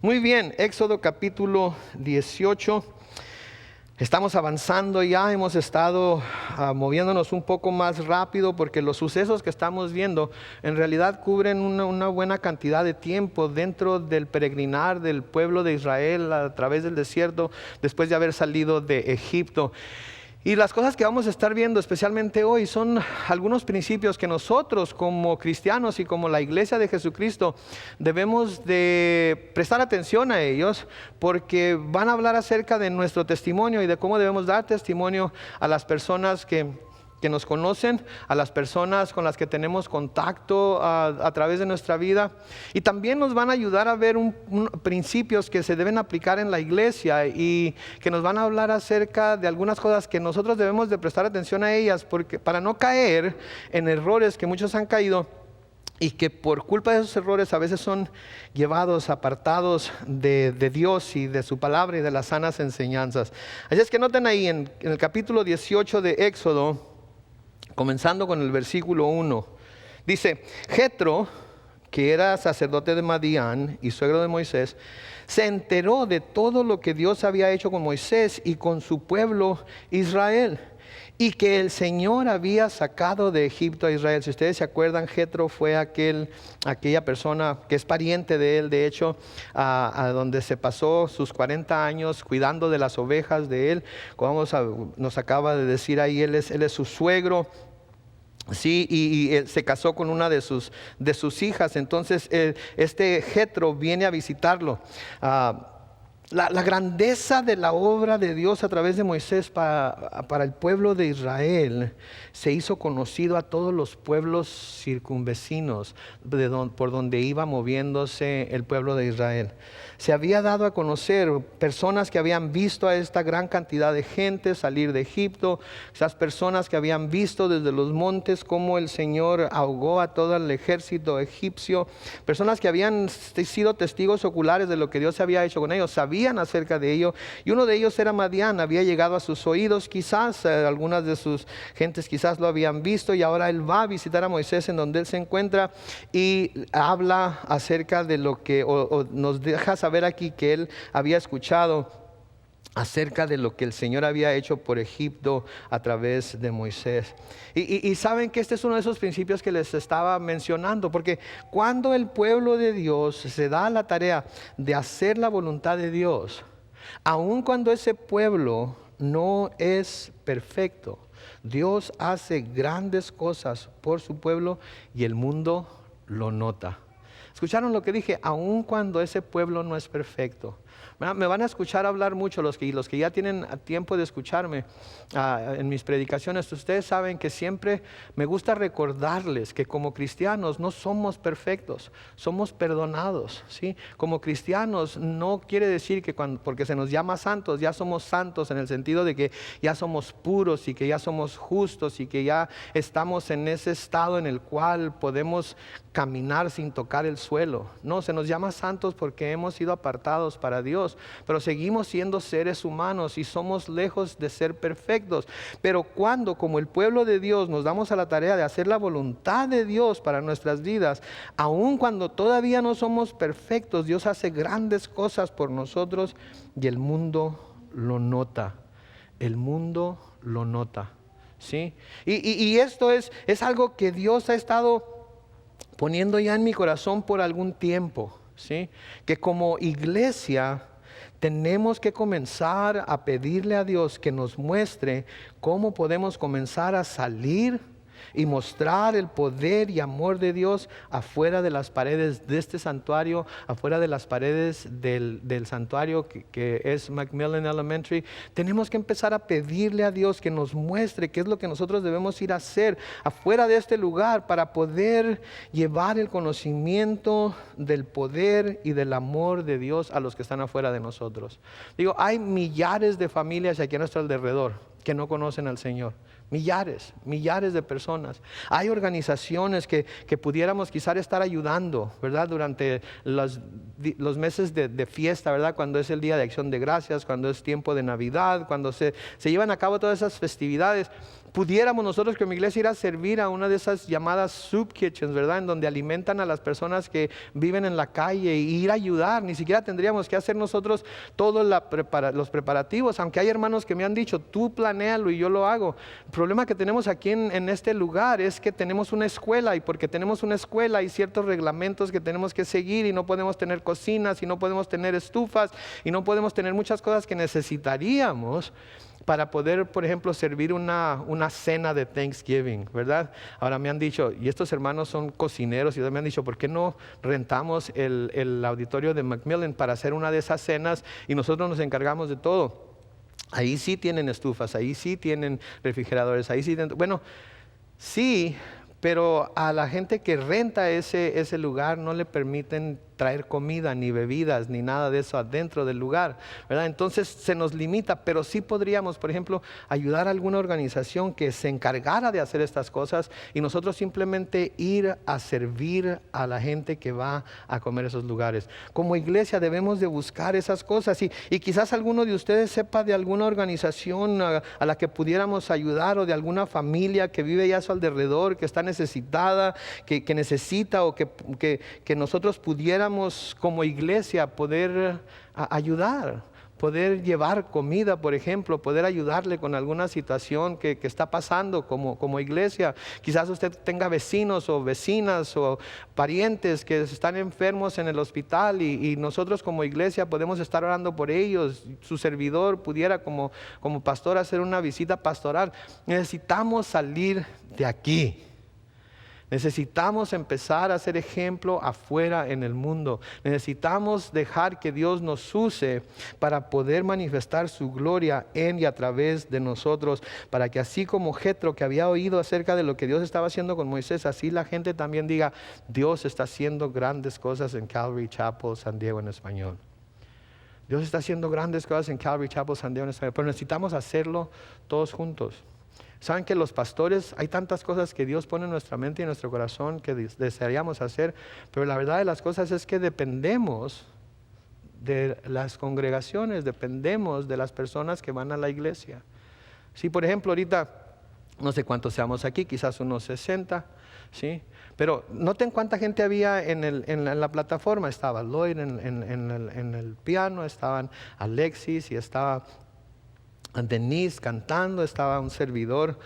Muy bien, Éxodo capítulo 18. Estamos avanzando ya, hemos estado moviéndonos un poco más rápido porque los sucesos que estamos viendo en realidad cubren una buena cantidad de tiempo dentro del peregrinar del pueblo de Israel a través del desierto después de haber salido de Egipto. Y las cosas que vamos a estar viendo especialmente hoy son algunos principios que nosotros como cristianos y como la iglesia de Jesucristo debemos de prestar atención a ellos, porque van a hablar acerca de nuestro testimonio y de cómo debemos dar testimonio a las personas que nos conocen, a las personas con las que tenemos contacto a través de nuestra vida. Y también nos van a ayudar a ver principios que se deben aplicar en la iglesia y que nos van a hablar acerca de algunas cosas que nosotros debemos de prestar atención a ellas, porque para no caer en errores que muchos han caído y que por culpa de esos errores a veces son llevados, apartados de Dios y de su palabra y de las sanas enseñanzas. Así es que noten ahí en el capítulo 18 de Éxodo, comenzando con el versículo 1, dice: Jetro, que era sacerdote de Madián y suegro de Moisés, se enteró de todo lo que Dios había hecho con Moisés y con su pueblo Israel, y que el Señor había sacado de Egipto a Israel. Si ustedes se acuerdan, Jetro fue aquella persona que es pariente de él, de hecho, a donde se pasó sus 40 años cuidando de las ovejas de él. Como nos acaba de decir ahí, él es su suegro. Sí, y él se casó con una de sus hijas. Entonces este Jetro viene a visitarlo. La grandeza de la obra de Dios a través de Moisés para el pueblo de Israel se hizo conocido a todos los pueblos circunvecinos por donde iba moviéndose el pueblo de Israel. Se había dado a conocer personas que habían visto a esta gran cantidad de gente salir de Egipto, esas personas que habían visto desde los montes cómo el Señor ahogó a todo el ejército egipcio, personas que habían sido testigos oculares de lo que Dios había hecho con ellos, sabían acerca de ello, y uno de ellos era Madián. Había llegado a sus oídos quizás, algunas de sus gentes quizás lo habían visto, y ahora él va a visitar a Moisés en donde él se encuentra y habla acerca de lo que, o nos deja saber aquí que él había escuchado acerca de lo que el Señor había hecho por Egipto a través de Moisés. Y saben que este es uno de esos principios que les estaba mencionando, porque cuando el pueblo de Dios se da a la tarea de hacer la voluntad de Dios, aun cuando ese pueblo no es perfecto, Dios hace grandes cosas por su pueblo y el mundo lo nota. ¿Escucharon lo que dije? Aun cuando ese pueblo no es perfecto. Me van a escuchar hablar mucho los que ya tienen tiempo de escucharme en mis predicaciones. Ustedes saben que siempre me gusta recordarles que como cristianos no somos perfectos, somos perdonados, ¿sí? Como cristianos no quiere decir que porque se nos llama santos, ya somos santos en el sentido de que ya somos puros y que ya somos justos y que ya estamos en ese estado en el cual podemos caminar sin tocar el suelo. No, se nos llama santos porque hemos sido apartados para Dios, pero seguimos siendo seres humanos y somos lejos de ser perfectos. Pero cuando, como el pueblo de Dios, nos damos a la tarea de hacer la voluntad de Dios para nuestras vidas, aun cuando todavía no somos perfectos, Dios hace grandes cosas por nosotros y el mundo lo nota. El mundo lo nota, ¿sí? Y esto es algo que Dios ha estado poniendo ya en mi corazón por algún tiempo, ¿sí? Que como iglesia tenemos que comenzar a pedirle a Dios que nos muestre cómo podemos comenzar a salir y mostrar el poder y amor de Dios afuera de las paredes de este santuario, afuera de las paredes del santuario que es Macmillan Elementary. Tenemos que empezar a pedirle a Dios que nos muestre qué es lo que nosotros debemos ir a hacer afuera de este lugar para poder llevar el conocimiento del poder y del amor de Dios a los que están afuera de nosotros. Digo, hay millares de familias aquí a nuestro alrededor que no conocen al Señor. Millares de personas. Hay organizaciones que pudiéramos quizás estar ayudando, ¿verdad? Durante los meses de fiesta, ¿verdad? Cuando es el día de acción de gracias, cuando es tiempo de Navidad, cuando se llevan a cabo todas esas festividades. pudiéramos nosotros como iglesia ir a servir a una de esas llamadas soup kitchens, ¿verdad? En donde alimentan a las personas que viven en la calle, y ir a ayudar. Ni siquiera tendríamos que hacer nosotros todos los preparativos, aunque hay hermanos que me han dicho, tú planéalo y yo lo hago. El problema que tenemos aquí en este lugar es que tenemos una escuela, y porque tenemos una escuela hay ciertos reglamentos que tenemos que seguir, y no podemos tener cocinas, y no podemos tener estufas, y no podemos tener muchas cosas que necesitaríamos para poder, por ejemplo, servir una cena de Thanksgiving, ¿verdad? Ahora me han dicho, y estos hermanos son cocineros, y me han dicho, ¿por qué no rentamos el auditorio de Macmillan para hacer una de esas cenas y nosotros nos encargamos de todo? Ahí sí tienen estufas, ahí sí tienen refrigeradores, ahí sí tienen, bueno, sí, pero a la gente que renta ese lugar no le permiten traer comida, ni bebidas, ni nada de eso adentro del lugar, ¿verdad? Entonces se nos limita, pero sí podríamos, por ejemplo, ayudar a alguna organización que se encargara de hacer estas cosas, y nosotros simplemente ir a servir a la gente que va a comer esos lugares. Como iglesia debemos de buscar esas cosas, y quizás alguno de ustedes sepa de alguna organización a la que pudiéramos ayudar, o de alguna familia que vive ya a su alrededor, que está necesitada, que necesita, o que nosotros pudiéramos como iglesia poder ayudar, poder llevar comida, por ejemplo, poder ayudarle con alguna situación que está pasando como iglesia. Quizás usted tenga vecinos o vecinas o parientes que están enfermos en el hospital, y nosotros como iglesia podemos estar orando por ellos. Su servidor pudiera como pastor hacer una visita pastoral. Necesitamos salir de aquí. Necesitamos empezar a ser ejemplo afuera en el mundo. Necesitamos dejar que Dios nos use para poder manifestar su gloria en y a través de nosotros, para que así como Jetro, que había oído acerca de lo que Dios estaba haciendo con Moisés, así la gente también diga, Dios está haciendo grandes cosas en Calvary Chapel San Diego en español. Dios está haciendo grandes cosas en Calvary Chapel San Diego en español, pero necesitamos hacerlo todos juntos. Saben que los pastores, hay tantas cosas que Dios pone en nuestra mente y en nuestro corazón que desearíamos hacer, pero la verdad de las cosas es que dependemos de las congregaciones, dependemos de las personas que van a la iglesia. Sí, por ejemplo, ahorita, no sé cuántos seamos aquí, quizás unos 60, ¿sí? Pero noten cuánta gente había en la plataforma. Estaba Lloyd en el piano, estaban Alexis y estaba Denise cantando, estaba un servidor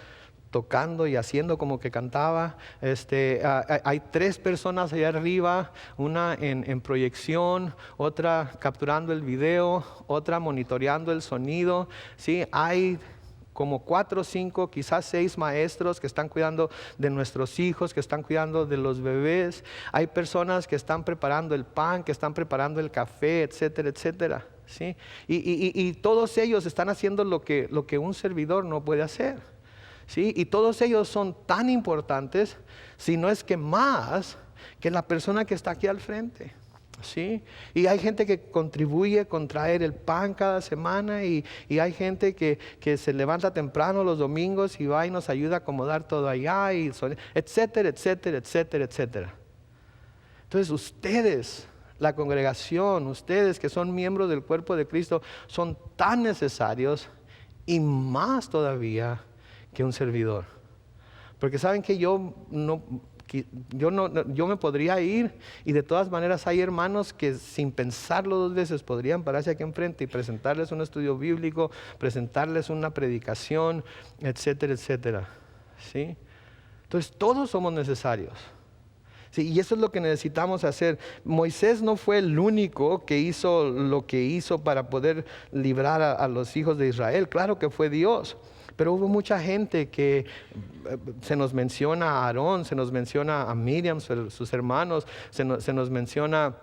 tocando y haciendo como que cantaba. Hay 3 personas allá arriba, una en proyección, otra capturando el video, otra monitoreando el sonido. ¿Sí? Hay como 4 o 5, quizás 6 maestros que están cuidando de nuestros hijos, que están cuidando de los bebés. Hay personas que están preparando el pan, que están preparando el café, etcétera, etcétera. ¿Sí? Y todos ellos están haciendo lo que un servidor no puede hacer. ¿Sí? Y todos ellos son tan importantes, si no es que más, que la persona que está aquí al frente. ¿Sí? Y hay gente que contribuye con traer el pan cada semana, y hay gente que se levanta temprano los domingos y va y nos ayuda a acomodar todo allá, y etcétera, etcétera, etcétera, etcétera. Entonces ustedes, la congregación, ustedes que son miembros del cuerpo de Cristo, son tan necesarios, y más todavía que un servidor. Porque saben que yo me podría ir, y de todas maneras hay hermanos que sin pensarlo 2 veces podrían pararse aquí enfrente y presentarles un estudio bíblico, presentarles una predicación, etcétera, etcétera. ¿Sí? Entonces todos somos necesarios. Sí, y eso es lo que necesitamos hacer. Moisés no fue el único que hizo lo que hizo para poder librar a los hijos de Israel. Claro que fue Dios, pero hubo mucha gente que se nos menciona a Aarón, se nos menciona a Miriam, sus hermanos, se nos menciona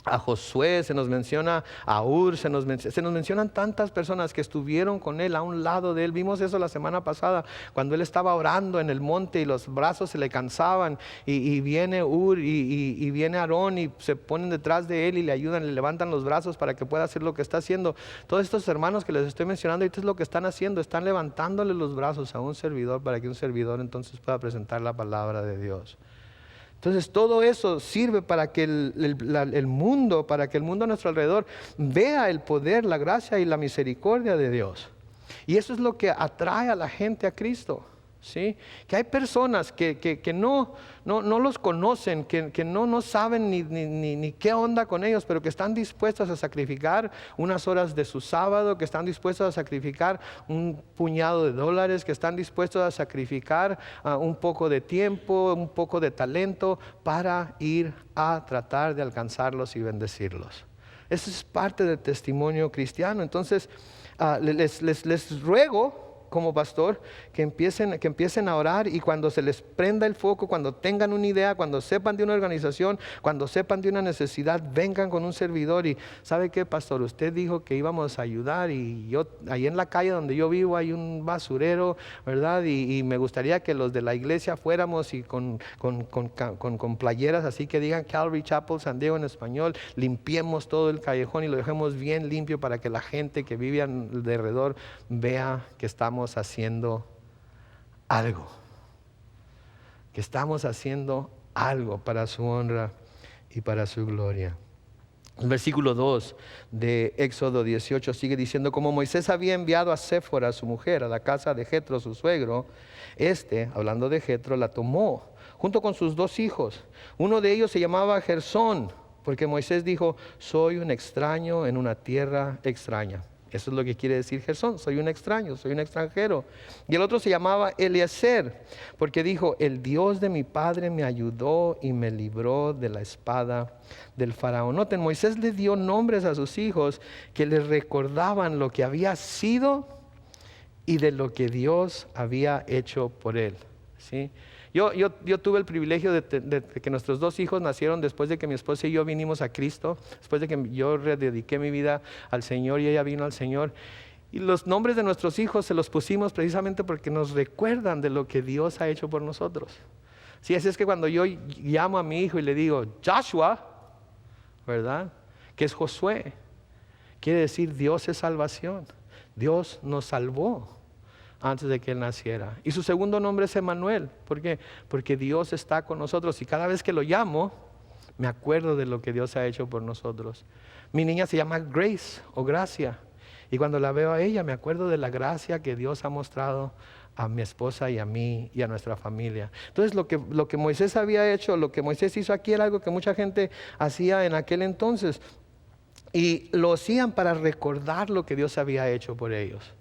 a Josué, se nos menciona a Ur, se nos mencionan tantas personas que estuvieron con él, a un lado de él. Vimos eso la semana pasada, cuando él estaba orando en el monte y los brazos se le cansaban, y viene Ur y viene Aarón y se ponen detrás de él y le ayudan, le levantan los brazos para que pueda hacer lo que está haciendo. Todos estos hermanos que les estoy mencionando, ahorita es lo que están haciendo, están levantándole los brazos a un servidor para que un servidor entonces pueda presentar la palabra de Dios. Entonces todo eso sirve para que el mundo, para que el mundo a nuestro alrededor vea el poder, la gracia y la misericordia de Dios. Y eso es lo que atrae a la gente a Cristo. ¿sí? Que hay personas que no los conocen, que no saben ni qué onda con ellos, pero que están dispuestos a sacrificar unas horas de su sábado, que están dispuestos a sacrificar un puñado de dólares, que están dispuestos a sacrificar un poco de tiempo, un poco de talento para ir a tratar de alcanzarlos y bendecirlos. Eso es parte del testimonio cristiano. Entonces, les ruego como pastor que empiecen a orar, y cuando se les prenda el foco, cuando tengan una idea, cuando sepan de una organización, cuando sepan de una necesidad, vengan con un servidor y ¿sabe qué, pastor? Usted dijo que íbamos a ayudar, y yo ahí en la calle donde yo vivo hay un basurero, ¿verdad? Y me gustaría que los de la iglesia fuéramos y con playeras así que digan Calvary Chapel San Diego en español, limpiemos todo el callejón y lo dejemos bien limpio para que la gente que vive alrededor vea que estamos haciendo algo, que estamos haciendo algo para su honra y para su gloria. El versículo 2 de Éxodo 18 sigue diciendo: como Moisés había enviado a Séfora, su mujer, a la casa de Jetro, su suegro, hablando de Jetro, la tomó junto con sus 2 hijos. Uno de ellos se llamaba Gersón, porque Moisés dijo: soy un extraño en una tierra extraña. Eso es lo que quiere decir Gersón: soy un extraño, soy un extranjero. Y el otro se llamaba Eliezer, porque dijo: el Dios de mi padre me ayudó y me libró de la espada del faraón. Noten, Moisés le dio nombres a sus hijos que les recordaban lo que había sido y de lo que Dios había hecho por él, ¿sí? Yo tuve el privilegio de que nuestros 2 hijos nacieron después de que mi esposa y yo vinimos a Cristo, después de que yo redediqué mi vida al Señor y ella vino al Señor. Y los nombres de nuestros hijos se los pusimos precisamente porque nos recuerdan de lo que Dios ha hecho por nosotros. Sí, así es que cuando yo llamo a mi hijo y le digo Joshua, ¿verdad? Que es Josué, quiere decir Dios es salvación. Dios nos salvó antes de que él naciera. Y su segundo nombre es Emmanuel. ¿Por qué? Porque Dios está con nosotros, y cada vez que lo llamo me acuerdo de lo que Dios ha hecho por nosotros. Mi niña se llama Grace o Gracia, y cuando la veo a ella me acuerdo de la gracia que Dios ha mostrado a mi esposa y a mí y a nuestra familia. Entonces lo que Moisés había hecho, lo que Moisés hizo aquí, era algo que mucha gente hacía en aquel entonces, y lo hacían para recordar lo que Dios había hecho por ellos.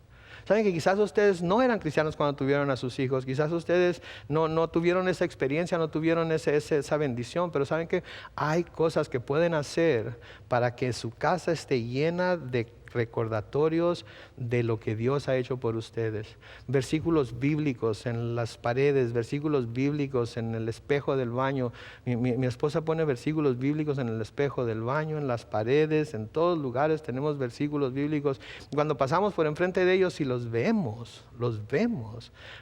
Saben que quizás ustedes no eran cristianos cuando tuvieron a sus hijos, quizás ustedes no tuvieron esa experiencia, no tuvieron esa bendición, pero saben que hay cosas que pueden hacer para que su casa esté llena de recordatorios de lo que Dios ha hecho por ustedes. Versículos bíblicos en las paredes, versículos bíblicos en el espejo del baño. Mi esposa pone versículos bíblicos en el espejo del baño, en las paredes, en todos lugares tenemos versículos bíblicos. Cuando pasamos por enfrente de ellos y los vemos,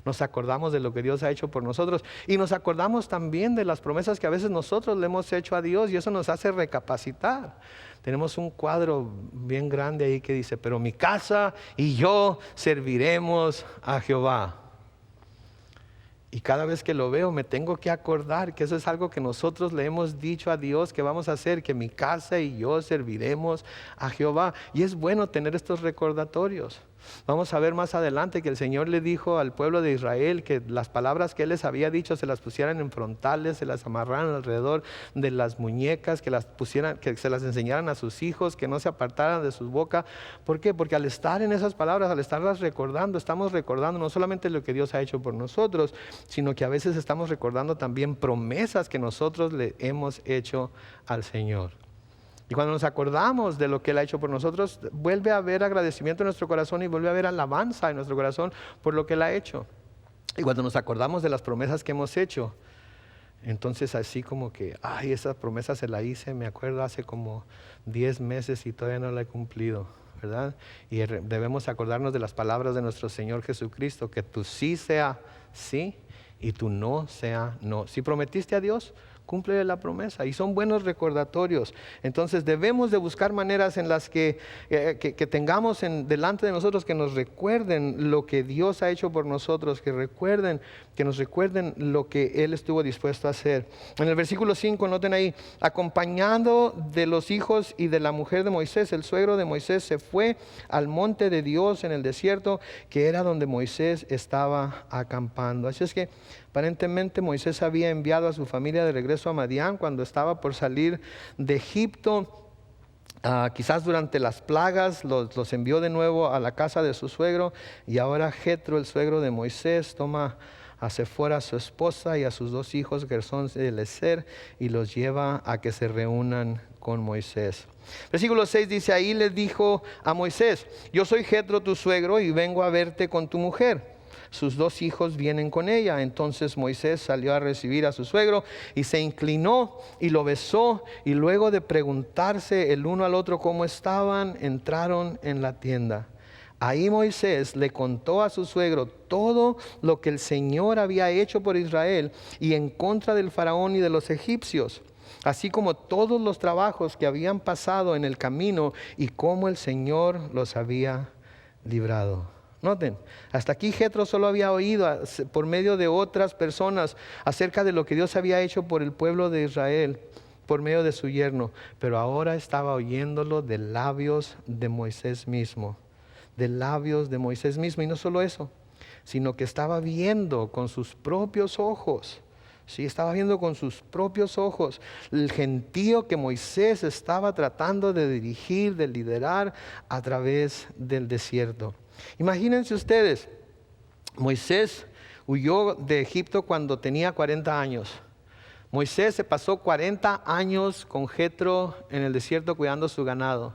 nos acordamos de lo que Dios ha hecho por nosotros, y nos acordamos también de las promesas que a veces nosotros le hemos hecho a Dios, y eso nos hace recapacitar. Tenemos un cuadro bien grande ahí que dice: pero mi casa y yo serviremos a Jehová. Y cada vez que lo veo me tengo que acordar que eso es algo que nosotros le hemos dicho a Dios que vamos a hacer, que mi casa y yo serviremos a Jehová. Y es bueno tener estos recordatorios. Vamos a ver más adelante que el Señor le dijo al pueblo de Israel que las palabras que Él les había dicho se las pusieran en frontales, se las amarraran alrededor de las muñecas, que se las enseñaran a sus hijos, que no se apartaran de sus bocas. ¿Por qué? Porque al estar en esas palabras, al estarlas recordando, estamos recordando no solamente lo que Dios ha hecho por nosotros, sino que a veces estamos recordando también promesas que nosotros le hemos hecho al Señor. Y cuando nos acordamos de lo que Él ha hecho por nosotros, vuelve a haber agradecimiento en nuestro corazón y vuelve a haber alabanza en nuestro corazón por lo que Él ha hecho. Y cuando nos acordamos de las promesas que hemos hecho, entonces así como que, esa promesa se la hice, me acuerdo hace como 10 meses y todavía no la he cumplido, ¿verdad? Y debemos acordarnos de las palabras de nuestro Señor Jesucristo: que tu sí sea sí y tu no sea no. Si prometiste a Dios, cúmplele la promesa. Y son buenos recordatorios. Entonces debemos de buscar maneras en las que tengamos delante de nosotros, que nos recuerden lo que Dios ha hecho por nosotros, que nos recuerden lo que Él estuvo dispuesto a hacer. En el versículo 5, noten ahí, acompañado de los hijos y de la mujer de Moisés, el suegro de Moisés se fue al monte de Dios en el desierto, que era donde Moisés estaba acampando. Así es que aparentemente Moisés había enviado a su familia de regreso a Madián cuando estaba por salir de Egipto. Quizás durante las plagas los envió de nuevo a la casa de su suegro, y ahora Jetro, el suegro de Moisés, toma a Sefora, su esposa, y a sus 2 hijos, Gersón y Eliezer, y los lleva a que se reúnan con Moisés. Versículo 6 dice, ahí le dijo a Moisés, yo soy Jetro tu suegro y vengo a verte con tu mujer. Sus 2 hijos vienen con ella. Entonces Moisés salió a recibir a su suegro y se inclinó y lo besó, y luego de preguntarse el uno al otro cómo estaban, entraron en la tienda. Ahí Moisés le contó a su suegro todo lo que el Señor había hecho por Israel y en contra del faraón y de los egipcios, así como todos los trabajos que habían pasado en el camino y cómo el Señor los había librado. Noten, hasta aquí Jetro solo había oído por medio de otras personas acerca de lo que Dios había hecho por el pueblo de Israel por medio de su yerno, pero ahora estaba oyéndolo de labios de Moisés mismo, de labios de Moisés mismo. Y no solo eso, sino que estaba viendo con sus propios ojos. Sí, estaba viendo con sus propios ojos el gentío que Moisés estaba tratando de dirigir, de liderar a través del desierto. Imagínense ustedes, Moisés huyó de Egipto cuando tenía 40 años. Moisés se pasó 40 años con Jetro en el desierto cuidando su ganado.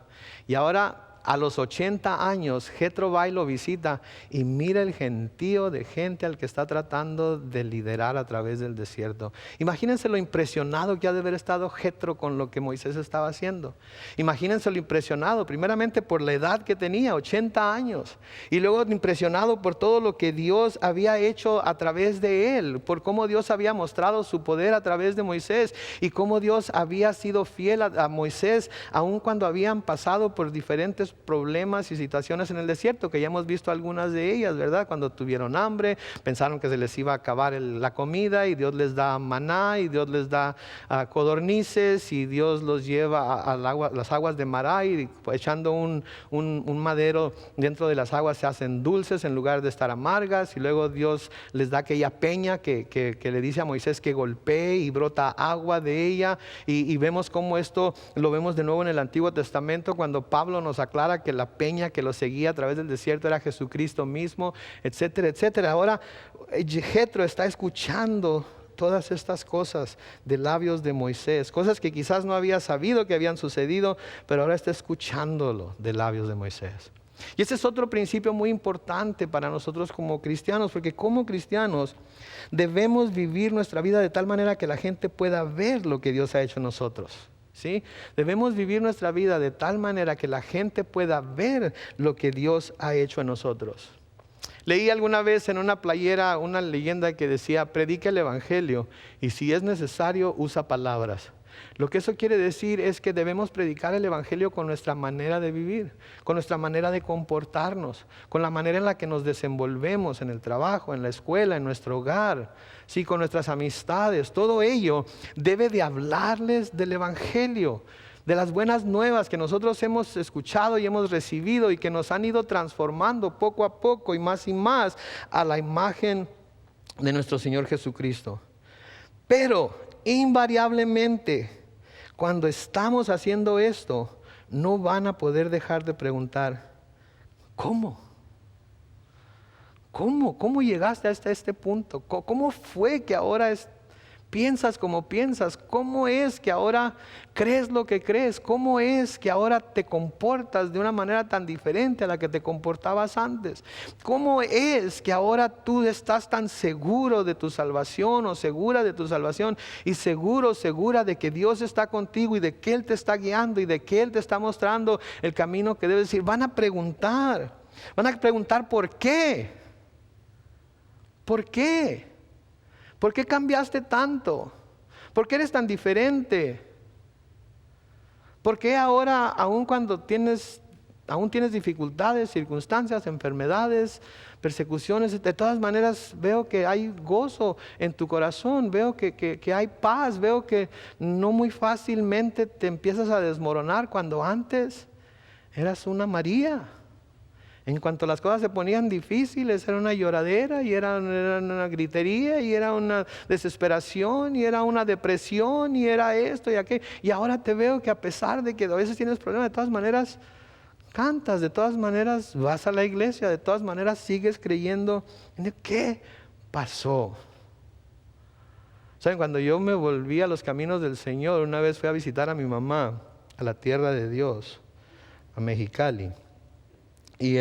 Y ahora a los 80 años, Jetro va y lo visita y mira el gentío de gente al que está tratando de liderar a través del desierto. Imagínense lo impresionado que ha de haber estado Jetro con lo que Moisés estaba haciendo. Imagínense lo impresionado, primeramente por la edad que tenía, 80 años. Y luego impresionado por todo lo que Dios había hecho a través de él, por cómo Dios había mostrado su poder a través de Moisés y cómo Dios había sido fiel a Moisés, aun cuando habían pasado por diferentes problemas y situaciones en el desierto, que ya hemos visto algunas de ellas, ¿verdad? Cuando tuvieron hambre, pensaron que se les iba a acabar la comida, y Dios les da maná, y Dios les da codornices, y Dios los lleva a las aguas de Mará, y echando un madero dentro de las aguas se hacen dulces en lugar de estar amargas. Y luego Dios les da aquella peña que le dice a Moisés que golpee, y brota agua de ella. Y vemos cómo esto lo vemos de nuevo en el Antiguo Testamento, cuando Pablo nos aclara que la peña que lo seguía a través del desierto era Jesucristo mismo, etcétera, etcétera. Ahora Jetro está escuchando todas estas cosas de labios de Moisés, cosas que quizás no había sabido que habían sucedido, pero ahora está escuchándolo de labios de Moisés. Y ese es otro principio muy importante para nosotros como cristianos, porque como cristianos debemos vivir nuestra vida de tal manera que la gente pueda ver lo que Dios ha hecho en nosotros. ¿Sí? Debemos vivir nuestra vida de tal manera que la gente pueda ver lo que Dios ha hecho en nosotros. Leí alguna vez en una playera una leyenda que decía: predica el evangelio y si es necesario usa palabras. Lo que eso quiere decir es que debemos predicar el evangelio con nuestra manera de vivir, con nuestra manera de comportarnos, con la manera en la que nos desenvolvemos en el trabajo, en la escuela, en nuestro hogar, sí, con nuestras amistades. Todo ello debe de hablarles del evangelio, de las buenas nuevas que nosotros hemos escuchado y hemos recibido y que nos han ido transformando poco a poco y más a la imagen de nuestro Señor Jesucristo. Pero invariablemente, cuando estamos haciendo esto, no van a poder dejar de preguntar: ¿cómo? ¿Cómo llegaste hasta este punto? ¿Cómo fue que ahora piensas como piensas? ¿Cómo es que ahora crees lo que crees? ¿Cómo es que ahora te comportas de una manera tan diferente a la que te comportabas antes? ¿Cómo es que ahora tú estás tan seguro de tu salvación o segura de tu salvación y segura de que Dios está contigo y de que Él te está guiando y de que Él te está mostrando el camino que debes ir? Van a preguntar ¿por qué? ¿Por qué? ¿Por qué cambiaste tanto? ¿Por qué eres tan diferente? ¿Por qué ahora, aun cuando aún tienes dificultades, circunstancias, enfermedades, persecuciones, de todas maneras veo que hay gozo en tu corazón, veo que hay paz, veo que no muy fácilmente te empiezas a desmoronar cuando antes eras una María? En cuanto las cosas se ponían difíciles, era una lloradera y era una gritería y era una desesperación y era una depresión y era esto y aquello. Y ahora te veo que a pesar de que a veces tienes problemas, de todas maneras cantas, de todas maneras vas a la iglesia, de todas maneras sigues creyendo. ¿Qué pasó? ¿Saben? Cuando yo me volví a los caminos del Señor, una vez fui a visitar a mi mamá a la tierra de Dios, a Mexicali. Y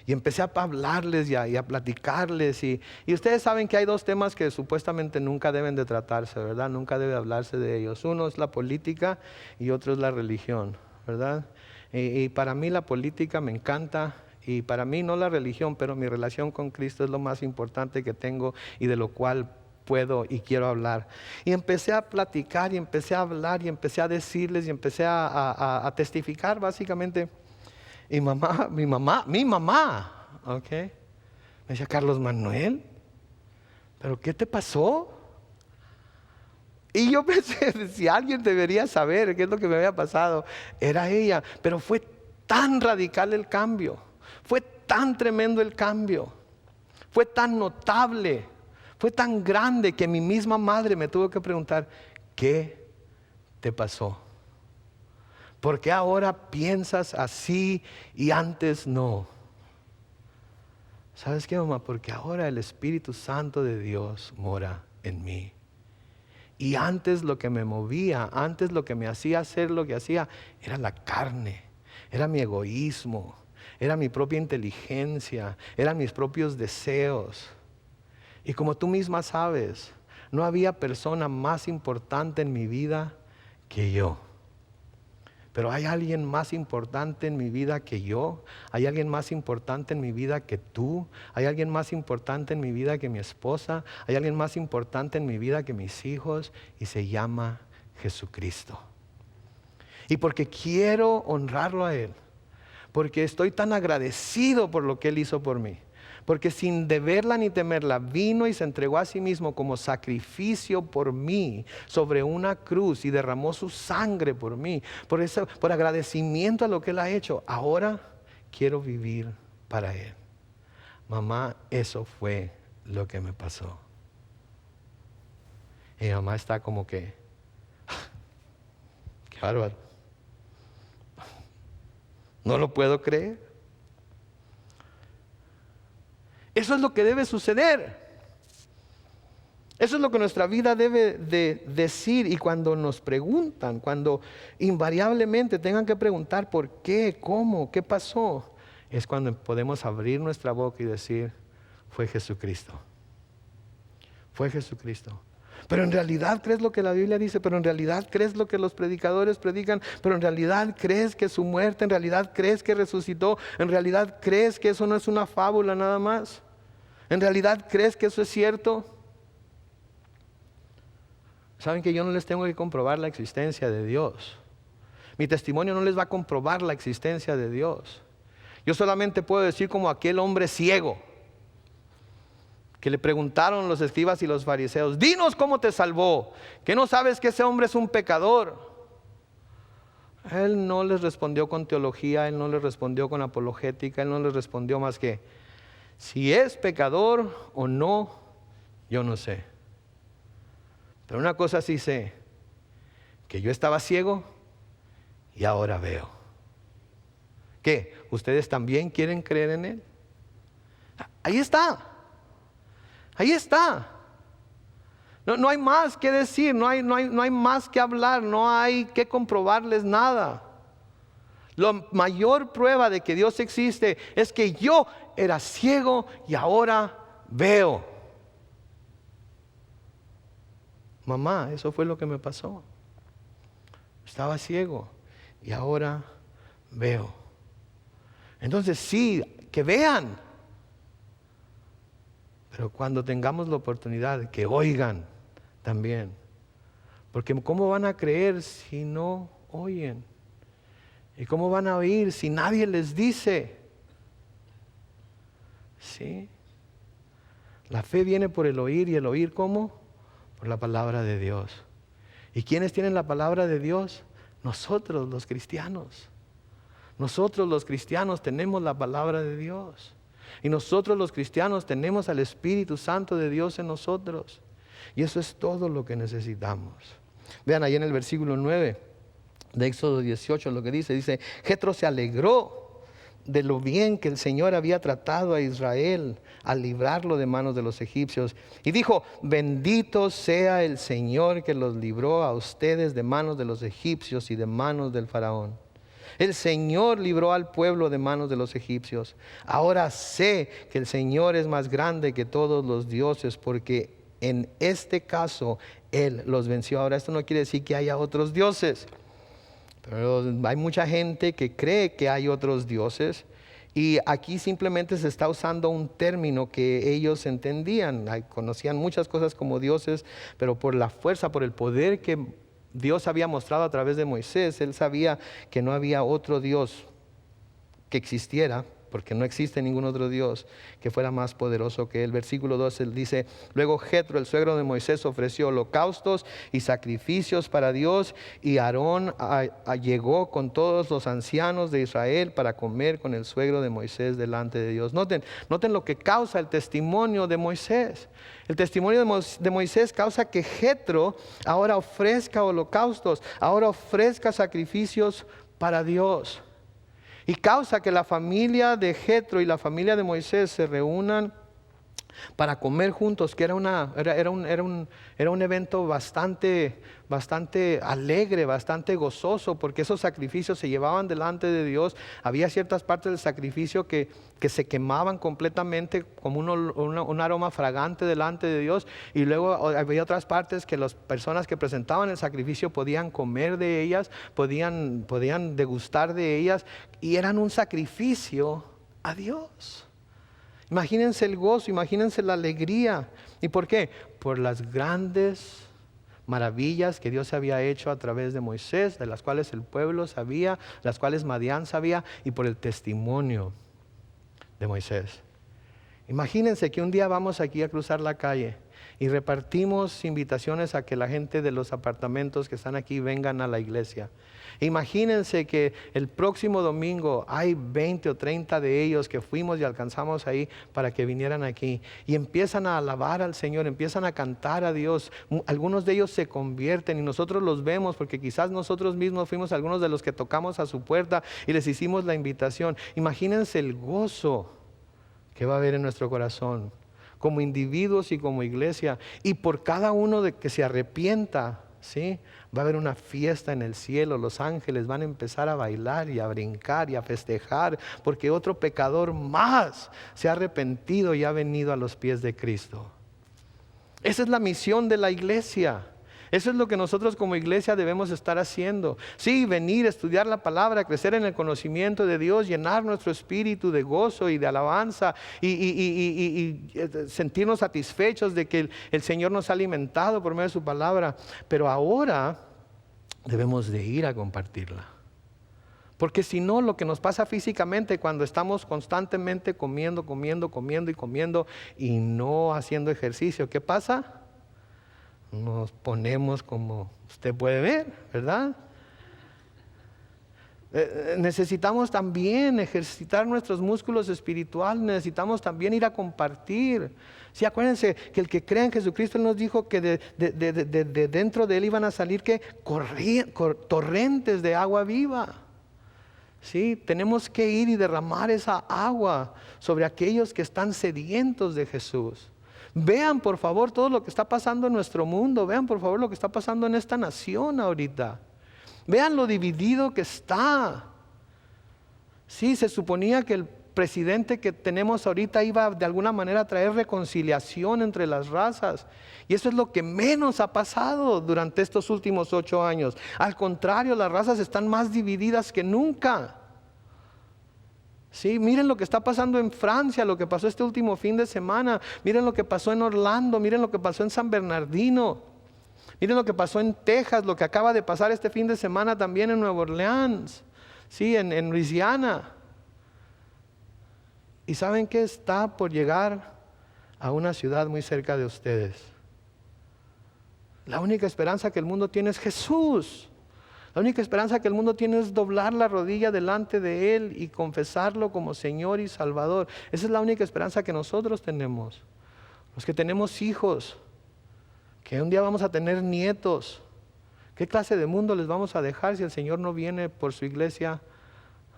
empecé a hablarles y a platicarles. Y ustedes saben que hay dos temas que supuestamente nunca deben de tratarse, ¿verdad? Nunca debe hablarse de ellos. Uno es la política y otro es la religión, ¿verdad? Y para mí la política me encanta. Y para mí no la religión, pero mi relación con Cristo es lo más importante que tengo y de lo cual puedo y quiero hablar. Y empecé a platicar y empecé a hablar y empecé a decirles y empecé a testificar básicamente. Y mi mamá, ¿ok? Me decía, Carlos Manuel, ¿pero qué te pasó? Y yo pensé, si alguien debería saber qué es lo que me había pasado, era ella. Pero fue tan radical el cambio, fue tan tremendo el cambio, fue tan notable, fue tan grande que mi misma madre me tuvo que preguntar, ¿qué te pasó? ¿Por qué ahora piensas así y antes no? ¿Sabes qué, mamá? Porque ahora el Espíritu Santo de Dios mora en mí. Y antes lo que me movía, antes lo que me hacía hacer lo que hacía, era la carne, era mi egoísmo, era mi propia inteligencia, eran mis propios deseos. Y como tú misma sabes, no había persona más importante en mi vida que yo. Pero hay alguien más importante en mi vida que yo, hay alguien más importante en mi vida que tú, hay alguien más importante en mi vida que mi esposa, hay alguien más importante en mi vida que mis hijos y se llama Jesucristo. Y porque quiero honrarlo a Él, porque estoy tan agradecido por lo que Él hizo por mí. Porque sin deberla ni temerla, vino y se entregó a sí mismo como sacrificio por mí sobre una cruz y derramó su sangre por mí. Por eso, por agradecimiento a lo que Él ha hecho, ahora quiero vivir para Él. Mamá, eso fue lo que me pasó. Y mi mamá está como que, qué bárbaro. No lo puedo creer. Eso es lo que debe suceder. Eso es lo que nuestra vida debe de decir. Y cuando nos preguntan, cuando invariablemente tengan que preguntar por qué, cómo, qué pasó, es cuando podemos abrir nuestra boca y decir, fue Jesucristo. Fue Jesucristo. Pero en realidad crees lo que la Biblia dice, pero en realidad crees lo que los predicadores predican, pero en realidad crees que su muerte, en realidad crees que resucitó, en realidad crees que eso no es una fábula nada más, en realidad crees que eso es cierto. Saben que yo no les tengo que comprobar la existencia de Dios. Mi testimonio no les va a comprobar la existencia de Dios. Yo solamente puedo decir como aquel hombre ciego que le preguntaron los escribas y los fariseos, dinos cómo te salvó, que no sabes que ese hombre es un pecador. Él no les respondió con teología, él no les respondió con apologética, él no les respondió más que, si es pecador o no, yo no sé. Pero una cosa sí sé, que yo estaba ciego y ahora veo. ¿Qué? ¿Ustedes también quieren creer en Él? Ahí está. Ahí está. No hay más que decir, no hay más que hablar, no hay que comprobarles nada. La mayor prueba de que Dios existe es que yo era ciego y ahora veo. Mamá, eso fue lo que me pasó. Estaba ciego y ahora veo. Entonces sí, que vean. Pero cuando tengamos la oportunidad, que oigan también. Porque ¿cómo van a creer si no oyen? ¿Y cómo van a oír si nadie les dice? ¿Sí? La fe viene por el oír, y el oír ¿cómo? Por la palabra de Dios. ¿Y quiénes tienen la palabra de Dios? Nosotros los cristianos. Nosotros los cristianos tenemos la palabra de Dios. Y nosotros los cristianos tenemos al Espíritu Santo de Dios en nosotros. Y eso es todo lo que necesitamos. Vean ahí en el versículo 9 de Éxodo 18 lo que dice, Jetro se alegró de lo bien que el Señor había tratado a Israel al librarlo de manos de los egipcios. Y dijo, bendito sea el Señor que los libró a ustedes de manos de los egipcios y de manos del faraón. El Señor libró al pueblo de manos de los egipcios. Ahora sé que el Señor es más grande que todos los dioses, porque en este caso Él los venció. Ahora esto no quiere decir que haya otros dioses, pero hay mucha gente que cree que hay otros dioses, y aquí simplemente se está usando un término que ellos entendían. Conocían muchas cosas como dioses, pero por la fuerza, por el poder que Dios había mostrado a través de Moisés, él sabía que no había otro Dios que existiera, porque no existe ningún otro Dios que fuera más poderoso que él. Versículo 12 dice, luego Jetro, el suegro de Moisés, ofreció holocaustos y sacrificios para Dios, y Aarón llegó con todos los ancianos de Israel para comer con el suegro de Moisés delante de Dios. Noten lo que causa el testimonio de Moisés. El testimonio de Moisés causa que Jetro ahora ofrezca holocaustos, ahora ofrezca sacrificios para Dios. Y causa que la familia de Jetro y la familia de Moisés se reúnan para comer juntos, que era un evento bastante alegre, bastante gozoso, porque esos sacrificios se llevaban delante de Dios. Había ciertas partes del sacrificio que se quemaban completamente como un aroma fragante delante de Dios, y luego había otras partes que las personas que presentaban el sacrificio podían comer de ellas, podían degustar de ellas, y eran un sacrificio a Dios. Imagínense el gozo, imagínense la alegría. ¿Y por qué? Por las grandes maravillas que Dios había hecho a través de Moisés, de las cuales el pueblo sabía, las cuales Madián sabía, y por el testimonio de Moisés. Imagínense que un día vamos aquí a cruzar la calle y repartimos invitaciones a que la gente de los apartamentos que están aquí vengan a la iglesia. Imagínense que el próximo domingo hay 20 o 30 de ellos que fuimos y alcanzamos ahí para que vinieran aquí, y empiezan a alabar al Señor, empiezan a cantar a Dios. Algunos de ellos se convierten y nosotros los vemos, porque quizás nosotros mismos fuimos algunos de los que tocamos a su puerta y les hicimos la invitación. Imagínense el gozo que va a haber en nuestro corazón como individuos y como iglesia, y por cada uno de que se arrepienta, ¿sí? Va a haber una fiesta en el cielo. Los ángeles van a empezar a bailar y a brincar y a festejar, porque otro pecador más se ha arrepentido y ha venido a los pies de Cristo. Esa es la misión de la iglesia. Eso es lo que nosotros como iglesia debemos estar haciendo. Sí, venir, estudiar la palabra, crecer en el conocimiento de Dios, llenar nuestro espíritu de gozo y de alabanza, y sentirnos satisfechos de que el Señor nos ha alimentado por medio de su palabra. Pero ahora debemos de ir a compartirla. Porque si no, lo que nos pasa físicamente cuando estamos constantemente comiendo y no haciendo ejercicio, ¿qué pasa? Nos ponemos como usted puede ver, ¿verdad? Necesitamos también ejercitar nuestros músculos espirituales, necesitamos también ir a compartir. Sí, acuérdense que el que cree en Jesucristo, Él nos dijo que de dentro de Él iban a salir torrentes de agua viva. Sí, tenemos que ir y derramar esa agua sobre aquellos que están sedientos de Jesús. Vean por favor todo lo que está pasando en nuestro mundo. Vean por favor lo que está pasando en esta nación ahorita. Vean lo dividido que está. Sí, se suponía que el presidente que tenemos ahorita iba de alguna manera a traer reconciliación entre las razas, y eso es lo que menos ha pasado durante estos últimos 8 años. Al contrario, las razas están más divididas que nunca. Sí, miren lo que está pasando en Francia, lo que pasó este último fin de semana. Miren lo que pasó en Orlando, miren lo que pasó en San Bernardino. Miren lo que pasó en Texas, lo que acaba de pasar este fin de semana también en Nueva Orleans, sí, en Luisiana. ¿Y saben qué? Está por llegar a una ciudad muy cerca de ustedes. La única esperanza que el mundo tiene es Jesús. La única esperanza que el mundo tiene es doblar la rodilla delante de Él y confesarlo como Señor y Salvador. Esa es la única esperanza que nosotros tenemos. Los que tenemos hijos, que un día vamos a tener nietos. ¿Qué clase de mundo les vamos a dejar si el Señor no viene por su iglesia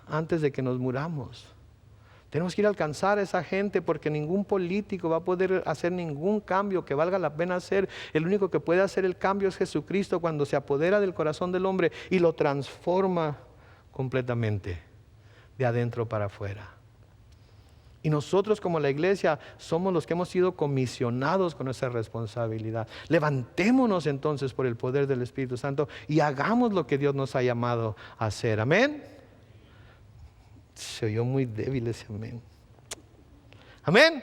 antes de que nos muramos? Tenemos que ir a alcanzar a esa gente, porque ningún político va a poder hacer ningún cambio que valga la pena hacer. El único que puede hacer el cambio es Jesucristo, cuando se apodera del corazón del hombre y lo transforma completamente, de adentro para afuera. Y nosotros como la iglesia somos los que hemos sido comisionados con esa responsabilidad. Levantémonos entonces por el poder del Espíritu Santo y hagamos lo que Dios nos ha llamado a hacer. Amén. Se oyó muy débil ese amén. Amén.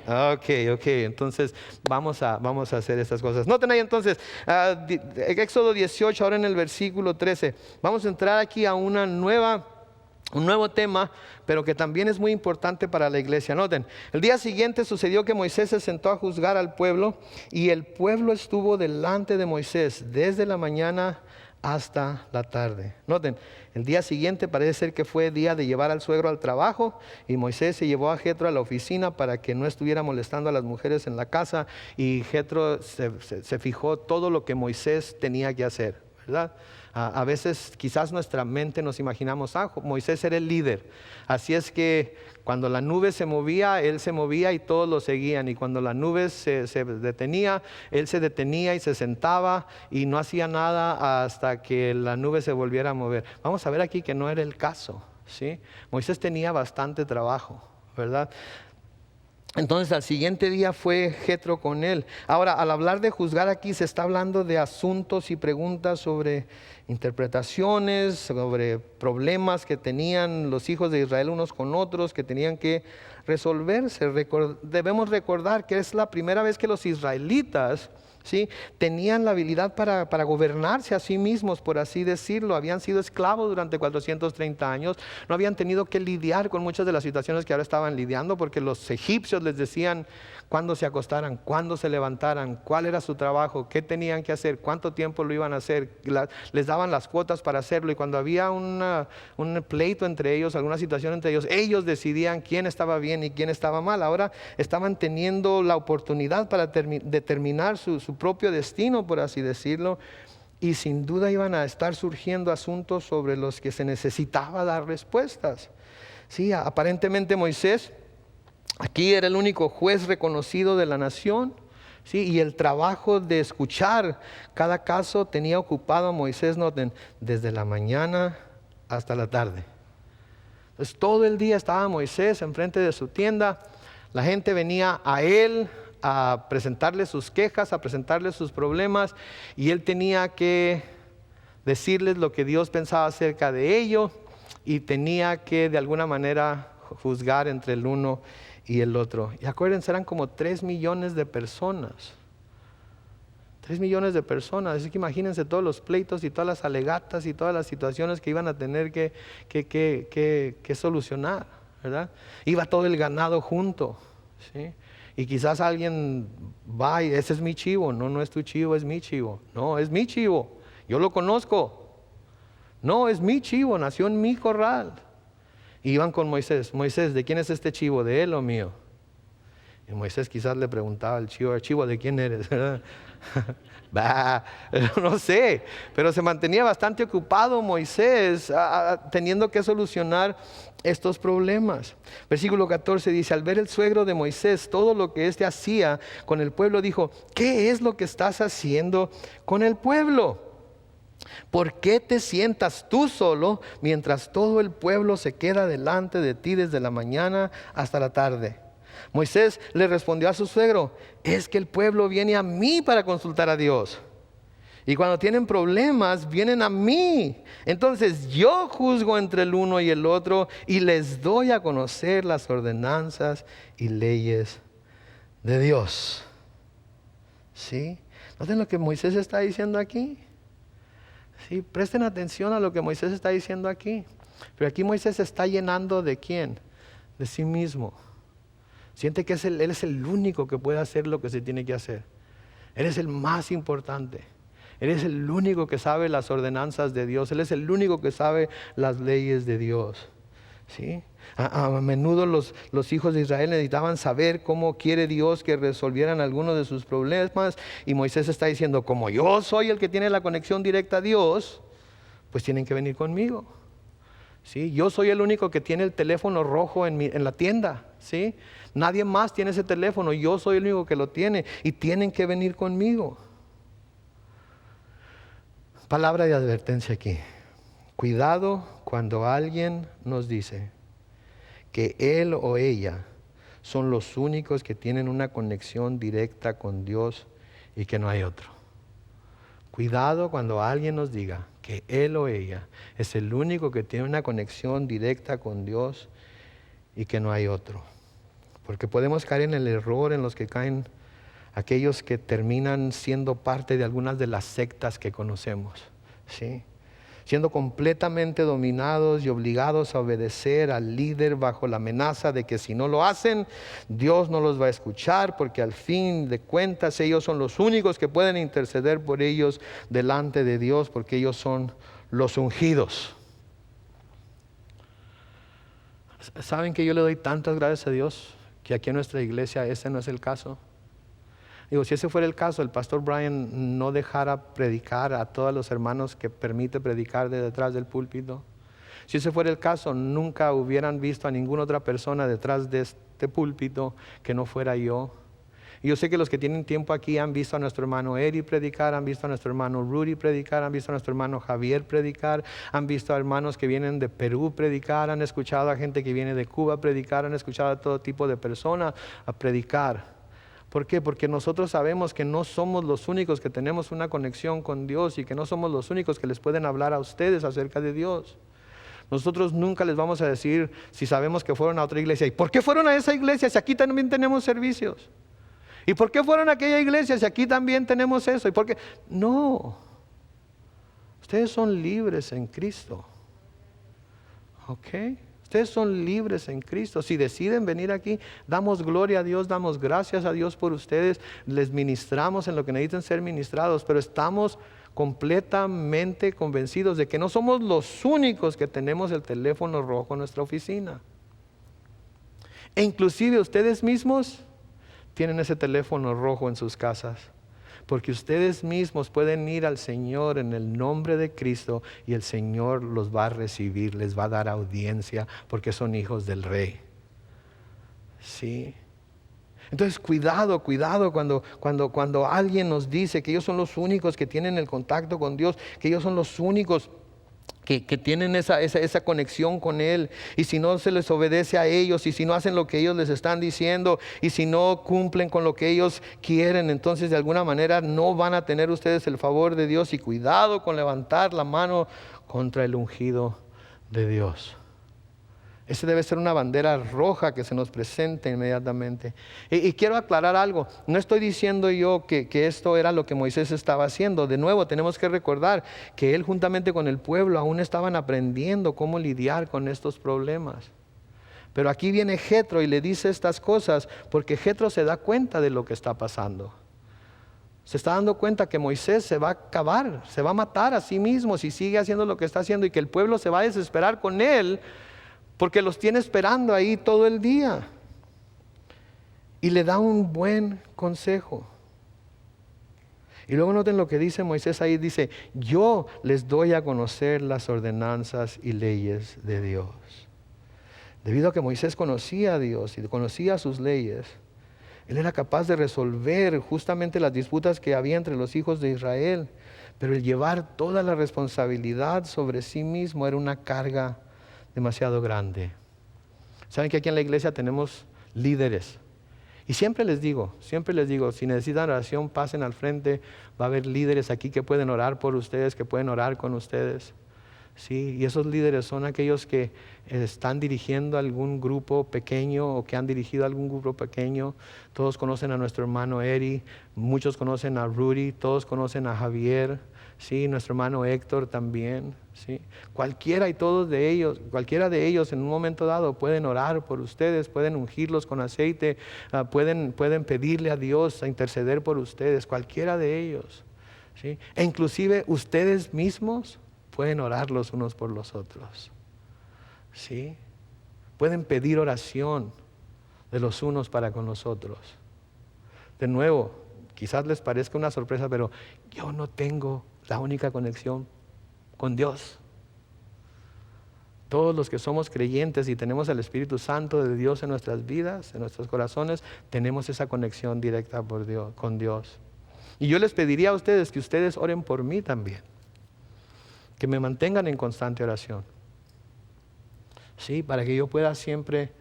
Ok, entonces vamos a hacer estas cosas. Noten ahí entonces, Éxodo 18, ahora en el versículo 13. Vamos a entrar aquí a un nuevo tema, pero que también es muy importante para la iglesia. Noten, el día siguiente sucedió que Moisés se sentó a juzgar al pueblo, y el pueblo estuvo delante de Moisés desde la mañana hasta la tarde. Noten, el día siguiente parece ser que fue día de llevar al suegro al trabajo, y Moisés se llevó a Jetro a la oficina para que no estuviera molestando a las mujeres en la casa, y Jetro se fijó todo lo que Moisés tenía que hacer, ¿verdad? A veces quizás nuestra mente nos imaginamos, Moisés era el líder, así es que cuando la nube se movía, él se movía y todos lo seguían, y cuando la nube se detenía, él se detenía y se sentaba y no hacía nada hasta que la nube se volviera a mover. Vamos a ver aquí que no era el caso, ¿sí? Moisés tenía bastante trabajo, ¿verdad? Entonces al siguiente día fue Jetro con él. Ahora, al hablar de juzgar aquí, se está hablando de asuntos y preguntas sobre interpretaciones, sobre problemas que tenían los hijos de Israel unos con otros, que tenían que resolverse. Debemos recordar que es la primera vez que los israelitas, ¿sí?, tenían la habilidad para gobernarse a sí mismos, por así decirlo. Habían sido esclavos durante 430 años, no habían tenido que lidiar con muchas de las situaciones que ahora estaban lidiando, porque los egipcios les decían cuándo se acostaran, cuándo se levantaran, cuál era su trabajo, qué tenían que hacer, cuánto tiempo lo iban a hacer. Les daban las cuotas para hacerlo, y cuando había un pleito entre ellos, alguna situación entre ellos, ellos decidían quién estaba bien y quién estaba mal. Ahora estaban teniendo la oportunidad para determinar su propio destino, por así decirlo, y sin duda iban a estar surgiendo asuntos sobre los que se necesitaba dar respuestas. Sí, aparentemente Moisés aquí era el único juez reconocido de la nación, ¿sí? Y el trabajo de escuchar cada caso tenía ocupado a Moisés, noten, desde la mañana hasta la tarde. Entonces todo el día estaba Moisés enfrente de su tienda. La gente venía a él a presentarle sus quejas, a presentarle sus problemas, y él tenía que decirles lo que Dios pensaba acerca de ello, y tenía que de alguna manera juzgar entre el uno y el otro. Y acuérdense, eran como 3 millones de personas. 3 millones de personas. Así que imagínense todos los pleitos y todas las alegatas y todas las situaciones que iban a tener que solucionar, ¿verdad? Iba todo el ganado junto, ¿sí? Y quizás alguien va y ese es mi chivo. No es tu chivo, es mi chivo. No, es mi chivo, yo lo conozco. No, es mi chivo, nació en mi corral. Y iban con Moisés. Moisés, ¿de quién es este chivo? ¿De él o mío? Y Moisés quizás le preguntaba al chivo, ¿de quién eres? No sé, pero se mantenía bastante ocupado Moisés teniendo que solucionar estos problemas. Versículo 14 dice: al ver el suegro de Moisés todo lo que éste hacía con el pueblo, dijo: ¿qué es lo que estás haciendo con el pueblo? ¿Por qué te sientas tú solo mientras todo el pueblo se queda delante de ti desde la mañana hasta la tarde? Moisés le respondió a su suegro: es que el pueblo viene a mí para consultar a Dios, y cuando tienen problemas vienen a mí. Entonces yo juzgo entre el uno y el otro, y les doy a conocer las ordenanzas y leyes de Dios. ¿Sí? ¿Noten lo que Moisés está diciendo aquí? Sí, presten atención a lo que Moisés está diciendo aquí. Pero aquí Moisés se está llenando ¿de quién? De sí mismo. Siente que él es el único que puede hacer lo que se tiene que hacer. Él es el más importante. Él es el único que sabe las ordenanzas de Dios. Él es el único que sabe las leyes de Dios. ¿Sí? A menudo los hijos de Israel necesitaban saber cómo quiere Dios que resolvieran algunos de sus problemas. Y Moisés está diciendo, como yo soy el que tiene la conexión directa a Dios, pues tienen que venir conmigo. ¿Sí? Yo soy el único que tiene el teléfono rojo en la tienda. ¿Sí? Nadie más tiene ese teléfono. Yo soy el único que lo tiene. Y tienen que venir conmigo. Palabra de advertencia aquí. Cuidado cuando alguien nos dice que él o ella son los únicos que tienen una conexión directa con Dios y que no hay otro. Cuidado cuando alguien nos diga que él o ella es el único que tiene una conexión directa con Dios y que no hay otro. Porque podemos caer en el error en los que caen aquellos que terminan siendo parte de algunas de las sectas que conocemos, ¿sí? Siendo completamente dominados y obligados a obedecer al líder bajo la amenaza de que si no lo hacen, Dios no los va a escuchar, porque al fin de cuentas ellos son los únicos que pueden interceder por ellos delante de Dios, porque ellos son los ungidos. ¿Saben que yo le doy tantas gracias a Dios que aquí en nuestra iglesia ese no es el caso? Digo, si ese fuera el caso, el pastor Brian no dejara predicar a todos los hermanos que permite predicar de detrás del púlpito. Si ese fuera el caso, nunca hubieran visto a ninguna otra persona detrás de este púlpito que no fuera yo. Y yo sé que los que tienen tiempo aquí han visto a nuestro hermano Eri predicar, han visto a nuestro hermano Rudy predicar, han visto a nuestro hermano Javier predicar, han visto a hermanos que vienen de Perú predicar, han escuchado a gente que viene de Cuba predicar, han escuchado a todo tipo de personas a predicar. ¿Por qué? Porque nosotros sabemos que no somos los únicos que tenemos una conexión con Dios y que no somos los únicos que les pueden hablar a ustedes acerca de Dios. Nosotros nunca les vamos a decir si sabemos que fueron a otra iglesia. ¿Y por qué fueron a esa iglesia si aquí también tenemos servicios? ¿Y por qué fueron a aquella iglesia si aquí también tenemos eso? ¿Y por qué? No. Ustedes son libres en Cristo. ¿Ok? Ustedes son libres en Cristo. Si deciden venir aquí, damos gloria a Dios, damos gracias a Dios por ustedes, les ministramos en lo que necesitan ser ministrados, pero estamos completamente convencidos de que no somos los únicos que tenemos el teléfono rojo en nuestra oficina. E inclusive ustedes mismos tienen ese teléfono rojo en sus casas. Porque ustedes mismos pueden ir al Señor en el nombre de Cristo y el Señor los va a recibir, les va a dar audiencia porque son hijos del Rey. ¿Sí? Entonces cuidado cuando alguien nos dice que ellos son los únicos que tienen el contacto con Dios, que ellos son los únicos que tienen esa conexión con Él, y si no se les obedece a ellos, y si no hacen lo que ellos les están diciendo, y si no cumplen con lo que ellos quieren, entonces de alguna manera no van a tener ustedes el favor de Dios. Y cuidado con levantar la mano contra el ungido de Dios. Ese debe ser una bandera roja que se nos presente inmediatamente. Y quiero aclarar algo. No estoy diciendo yo que esto era lo que Moisés estaba haciendo. De nuevo, tenemos que recordar que él juntamente con el pueblo aún estaban aprendiendo cómo lidiar con estos problemas. Pero aquí viene Jetro y le dice estas cosas porque Jetro se da cuenta de lo que está pasando. Se está dando cuenta que Moisés se va a acabar, se va a matar a sí mismo si sigue haciendo lo que está haciendo, y que el pueblo se va a desesperar con él porque los tiene esperando ahí todo el día. Y le da un buen consejo. Y luego noten lo que dice Moisés ahí. Dice, yo les doy a conocer las ordenanzas y leyes de Dios. Debido a que Moisés conocía a Dios y conocía sus leyes, él era capaz de resolver justamente las disputas que había entre los hijos de Israel. Pero el llevar toda la responsabilidad sobre sí mismo era una carga demasiado grande. Saben que aquí en la iglesia tenemos líderes, y siempre les digo, si necesitan oración, pasen al frente. Va a haber líderes aquí que pueden orar por ustedes, que pueden orar con ustedes. ¿sí? Y esos líderes son aquellos que están dirigiendo algún grupo pequeño o que han dirigido algún grupo pequeño. Todos conocen a nuestro hermano Eri, muchos conocen a Rudy, todos conocen a Javier, ¿sí? Nuestro hermano Héctor también, ¿sí? Cualquiera de ellos en un momento dado pueden orar por ustedes, pueden ungirlos con aceite, pueden pedirle a Dios a interceder por ustedes, cualquiera de ellos, ¿sí? E inclusive ustedes mismos pueden orar los unos por los otros, ¿sí? Pueden pedir oración de los unos para con los otros. De nuevo, quizás les parezca una sorpresa, pero yo no tengo la única conexión con Dios. Todos los que somos creyentes y tenemos el Espíritu Santo de Dios en nuestras vidas, en nuestros corazones, tenemos esa conexión directa con Dios. Y yo les pediría a ustedes que ustedes oren por mí también, que me mantengan en constante oración, ¿sí? Para que yo pueda siempre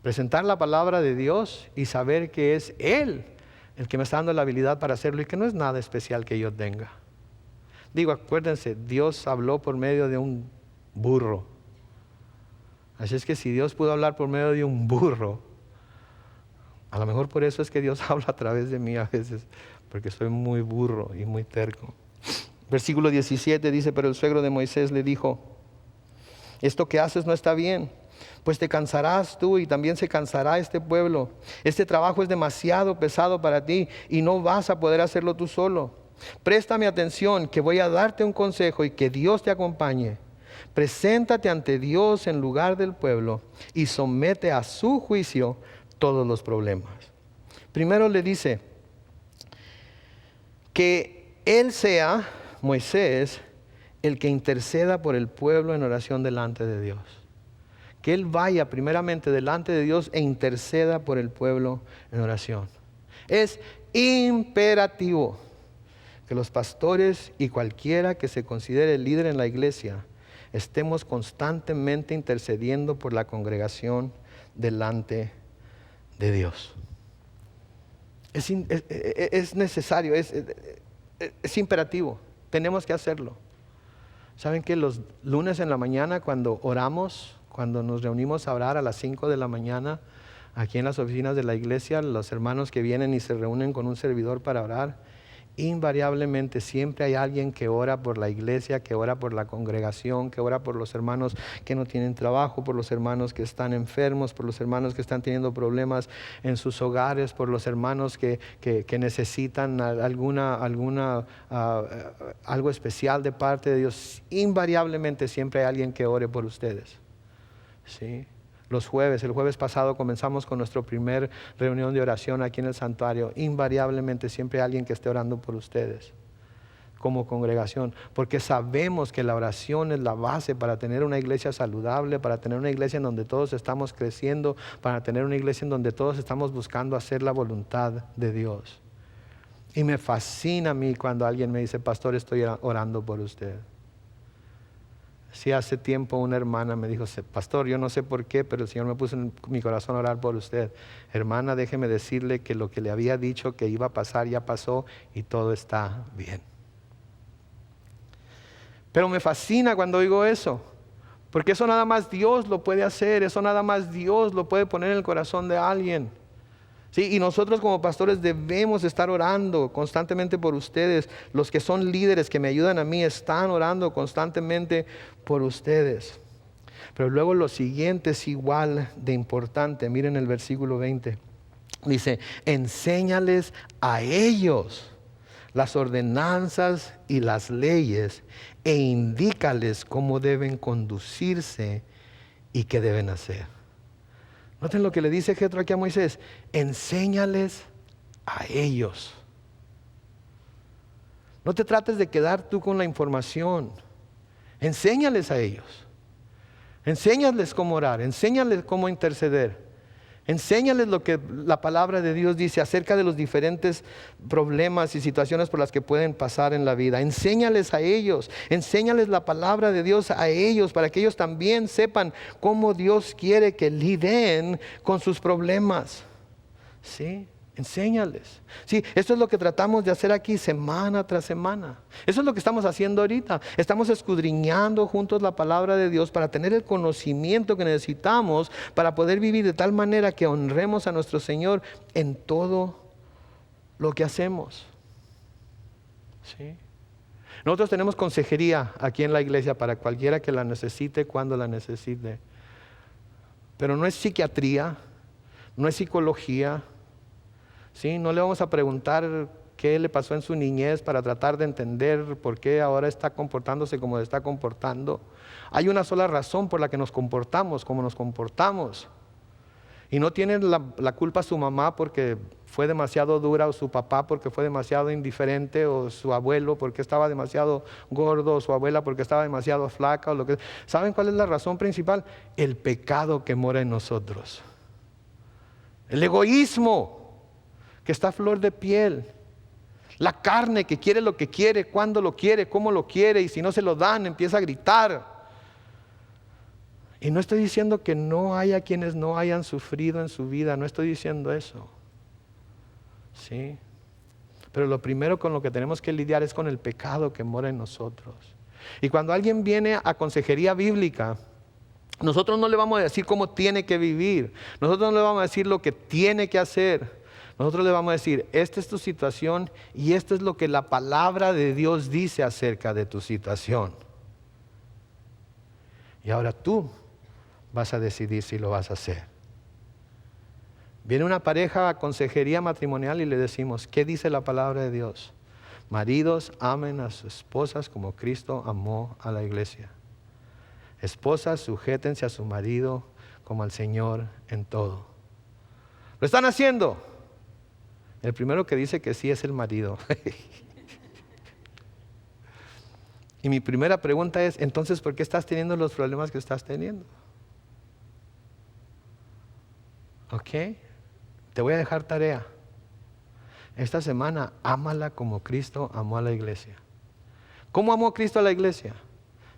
presentar la palabra de Dios y saber que es Él el que me está dando la habilidad para hacerlo y que no es nada especial que yo tenga. Digo, acuérdense, Dios habló por medio de un burro. Así es que si Dios pudo hablar por medio de un burro, a lo mejor por eso es que Dios habla a través de mí a veces, porque soy muy burro y muy terco. Versículo 17 dice, pero el suegro de Moisés le dijo, esto que haces no está bien, pues te cansarás tú y también se cansará este pueblo. Este trabajo es demasiado pesado para ti y no vas a poder hacerlo tú solo. Préstame atención, que voy a darte un consejo y que Dios te acompañe. Preséntate ante Dios en lugar del pueblo y somete a su juicio todos los problemas. Primero le dice que él sea, Moisés, el que interceda por el pueblo en oración delante de Dios. Que él vaya primeramente delante de Dios e interceda por el pueblo en oración. Es imperativo que los pastores y cualquiera que se considere líder en la iglesia estemos constantemente intercediendo por la congregación delante de Dios. Es necesario, es imperativo, tenemos que hacerlo. ¿Saben que los lunes en la mañana cuando oramos, cuando nos reunimos a orar a las 5 de la mañana, aquí en las oficinas de la iglesia, los hermanos que vienen y se reúnen con un servidor para orar, invariablemente siempre hay alguien que ora por la iglesia, que ora por la congregación, que ora por los hermanos que no tienen trabajo, por los hermanos que están enfermos, por los hermanos que están teniendo problemas en sus hogares, por los hermanos que necesitan algo especial de parte de Dios. Invariablemente siempre hay alguien que ore por ustedes, ¿sí? El jueves pasado comenzamos con nuestra primera reunión de oración aquí en el santuario. Invariablemente siempre hay alguien que esté orando por ustedes como congregación, porque sabemos que la oración es la base para tener una iglesia saludable, para tener una iglesia en donde todos estamos creciendo, para tener una iglesia en donde todos estamos buscando hacer la voluntad de Dios. Y me fascina a mí cuando alguien me dice, pastor, estoy orando por usted. Sí, hace tiempo una hermana me dijo, pastor, yo no sé por qué, pero el Señor me puso en mi corazón a orar por usted. Hermana, déjeme decirle que lo que le había dicho que iba a pasar ya pasó y todo está bien. Pero me fascina cuando oigo eso, porque eso nada más Dios lo puede hacer, eso nada más Dios lo puede poner en el corazón de alguien. Sí, y nosotros como pastores debemos estar orando constantemente por ustedes. Los que son líderes que me ayudan a mí están orando constantemente por ustedes. Pero luego lo siguiente es igual de importante. Miren el versículo 20. Dice, enséñales a ellos las ordenanzas y las leyes e indícales cómo deben conducirse y qué deben hacer. Noten lo que le dice Jetro aquí a Moisés, enséñales a ellos. No te trates de quedar tú con la información, enséñales a ellos. Enséñales cómo orar, enséñales cómo interceder. Enséñales lo que la palabra de Dios dice acerca de los diferentes problemas y situaciones por las que pueden pasar en la vida. Enséñales a ellos, enséñales la palabra de Dios a ellos para que ellos también sepan cómo Dios quiere que lidien con sus problemas. ¿Sí? Enséñales. Sí, esto es lo que tratamos de hacer aquí semana tras semana. Eso es lo que estamos haciendo ahorita. Estamos escudriñando juntos la palabra de Dios para tener el conocimiento que necesitamos para poder vivir de tal manera que honremos a nuestro Señor en todo lo que hacemos. ¿Sí? Nosotros tenemos consejería aquí en la iglesia para cualquiera que la necesite, cuando la necesite. Pero no es psiquiatría, no es psicología. ¿Sí? No le vamos a preguntar qué le pasó en su niñez para tratar de entender por qué ahora está comportándose como se está comportando. Hay una sola razón por la que nos comportamos como nos comportamos. Y no tiene la culpa su mamá porque fue demasiado dura, o su papá porque fue demasiado indiferente, o su abuelo porque estaba demasiado gordo, o su abuela porque estaba demasiado flaca, o lo que. ¿Saben cuál es la razón principal? El pecado que mora en nosotros. El egoísmo que está a flor de piel. La carne que quiere lo que quiere, cuando lo quiere, cómo lo quiere, y si no se lo dan empieza a gritar. Y no estoy diciendo que no haya quienes no hayan sufrido en su vida, no estoy diciendo eso. ¿Sí? Pero lo primero con lo que tenemos que lidiar es con el pecado que mora en nosotros. Y cuando alguien viene a consejería bíblica, nosotros no le vamos a decir cómo tiene que vivir, nosotros no le vamos a decir lo que tiene que hacer. Nosotros le vamos a decir, esta es tu situación y esto es lo que la palabra de Dios dice acerca de tu situación. Y ahora tú vas a decidir si lo vas a hacer. Viene una pareja a consejería matrimonial y le decimos, ¿qué dice la palabra de Dios? Maridos, amen a sus esposas como Cristo amó a la iglesia. Esposas, sujétense a su marido como al Señor en todo. ¿Lo están haciendo? El primero que dice que sí es el marido. Y mi primera pregunta es, entonces, ¿por qué estás teniendo los problemas que estás teniendo? ¿Ok? Te voy a dejar tarea. Esta semana, ámala como Cristo amó a la iglesia. ¿Cómo amó Cristo a la iglesia?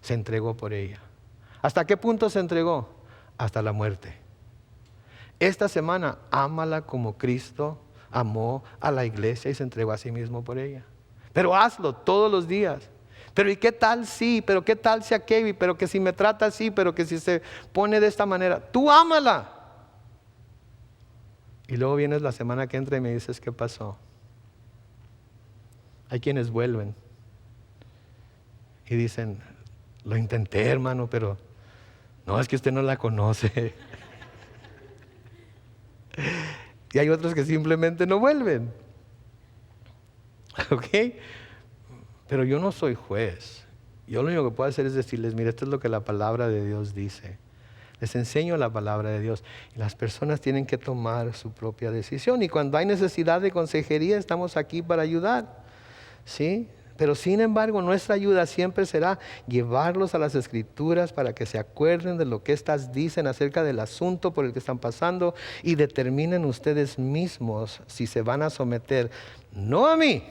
Se entregó por ella. ¿Hasta qué punto se entregó? Hasta la muerte. Esta semana, ámala como Cristo amó a la iglesia y se entregó a sí mismo por ella. Pero hazlo todos los días. Pero ¿y qué tal si? Pero ¿qué tal si aquello? Pero que si me trata así, pero que si se pone de esta manera. Tú ámala. Y luego vienes la semana que entra y me dices, ¿qué pasó? Hay quienes vuelven y dicen, lo intenté, hermano, pero no, es que usted no la conoce. Y hay otros que simplemente no vuelven. ¿Ok? Pero yo no soy juez. Yo lo único que puedo hacer es decirles, mire, esto es lo que la palabra de Dios dice. Les enseño la palabra de Dios. Y las personas tienen que tomar su propia decisión. Y cuando hay necesidad de consejería, estamos aquí para ayudar. ¿Sí? Pero sin embargo, nuestra ayuda siempre será llevarlos a las Escrituras para que se acuerden de lo que éstas dicen acerca del asunto por el que están pasando y determinen ustedes mismos si se van a someter, no a mí.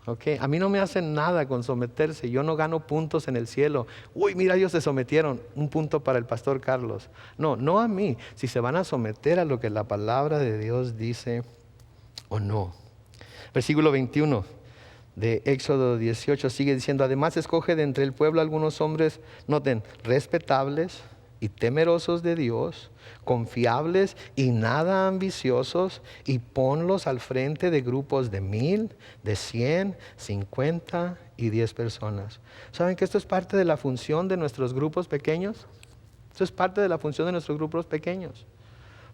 Okay. A mí no me hacen nada con someterse, yo no gano puntos en el cielo. Uy, mira, ellos se sometieron, un punto para el pastor Carlos. No, no a mí, si se van a someter a lo que la palabra de Dios dice o no. Versículo 21 de Éxodo 18 sigue diciendo, además escoge de entre el pueblo algunos hombres, noten, respetables y temerosos de Dios, confiables y nada ambiciosos, y ponlos al frente de grupos de 1,000, de 100, 50 y 10 personas. ¿Saben que esto es parte de la función de nuestros grupos pequeños? Esto es parte de la función de nuestros grupos pequeños.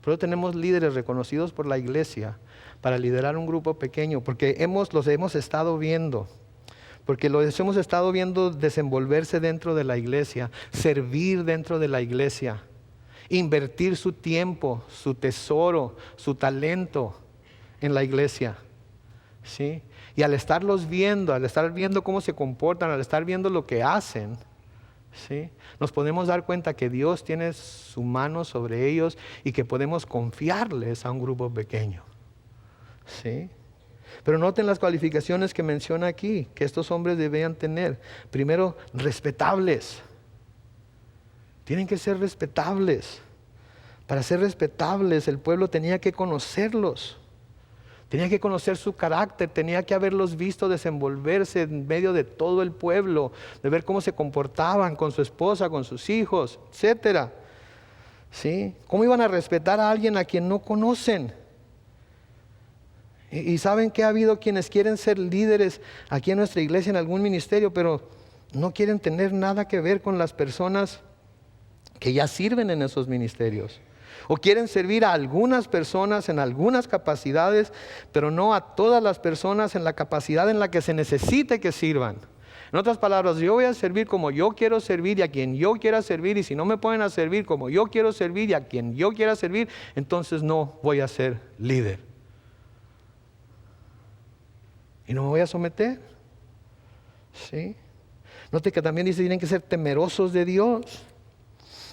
Por eso tenemos líderes reconocidos por la iglesia para liderar un grupo pequeño, porque los hemos estado viendo. Porque los hemos estado viendo desenvolverse dentro de la iglesia, servir dentro de la iglesia, invertir su tiempo, su tesoro, su talento en la iglesia. ¿Sí? Y al estarlos viendo, al estar viendo cómo se comportan, al estar viendo lo que hacen, ¿sí? Nos podemos dar cuenta que Dios tiene su mano sobre ellos y que podemos confiarles a un grupo pequeño. ¿Sí? Pero noten las cualificaciones que menciona aquí, que estos hombres debían tener. Primero, respetables. Tienen que ser respetables. Para ser respetables, el pueblo tenía que conocerlos. Tenía que conocer su carácter, tenía que haberlos visto desenvolverse en medio de todo el pueblo, de ver cómo se comportaban con su esposa, con sus hijos, etcétera. ¿Sí? ¿Cómo iban a respetar a alguien a quien no conocen? Y saben que ha habido quienes quieren ser líderes aquí en nuestra iglesia, en algún ministerio, pero no quieren tener nada que ver con las personas que ya sirven en esos ministerios. O quieren servir a algunas personas en algunas capacidades, pero no a todas las personas en la capacidad en la que se necesite que sirvan. En otras palabras, yo voy a servir como yo quiero servir y a quien yo quiera servir, y si no me ponen a servir como yo quiero servir y a quien yo quiera servir, entonces no voy a ser líder. Y no me voy a someter. ¿Sí? Note que también dice, tienen que ser temerosos de Dios.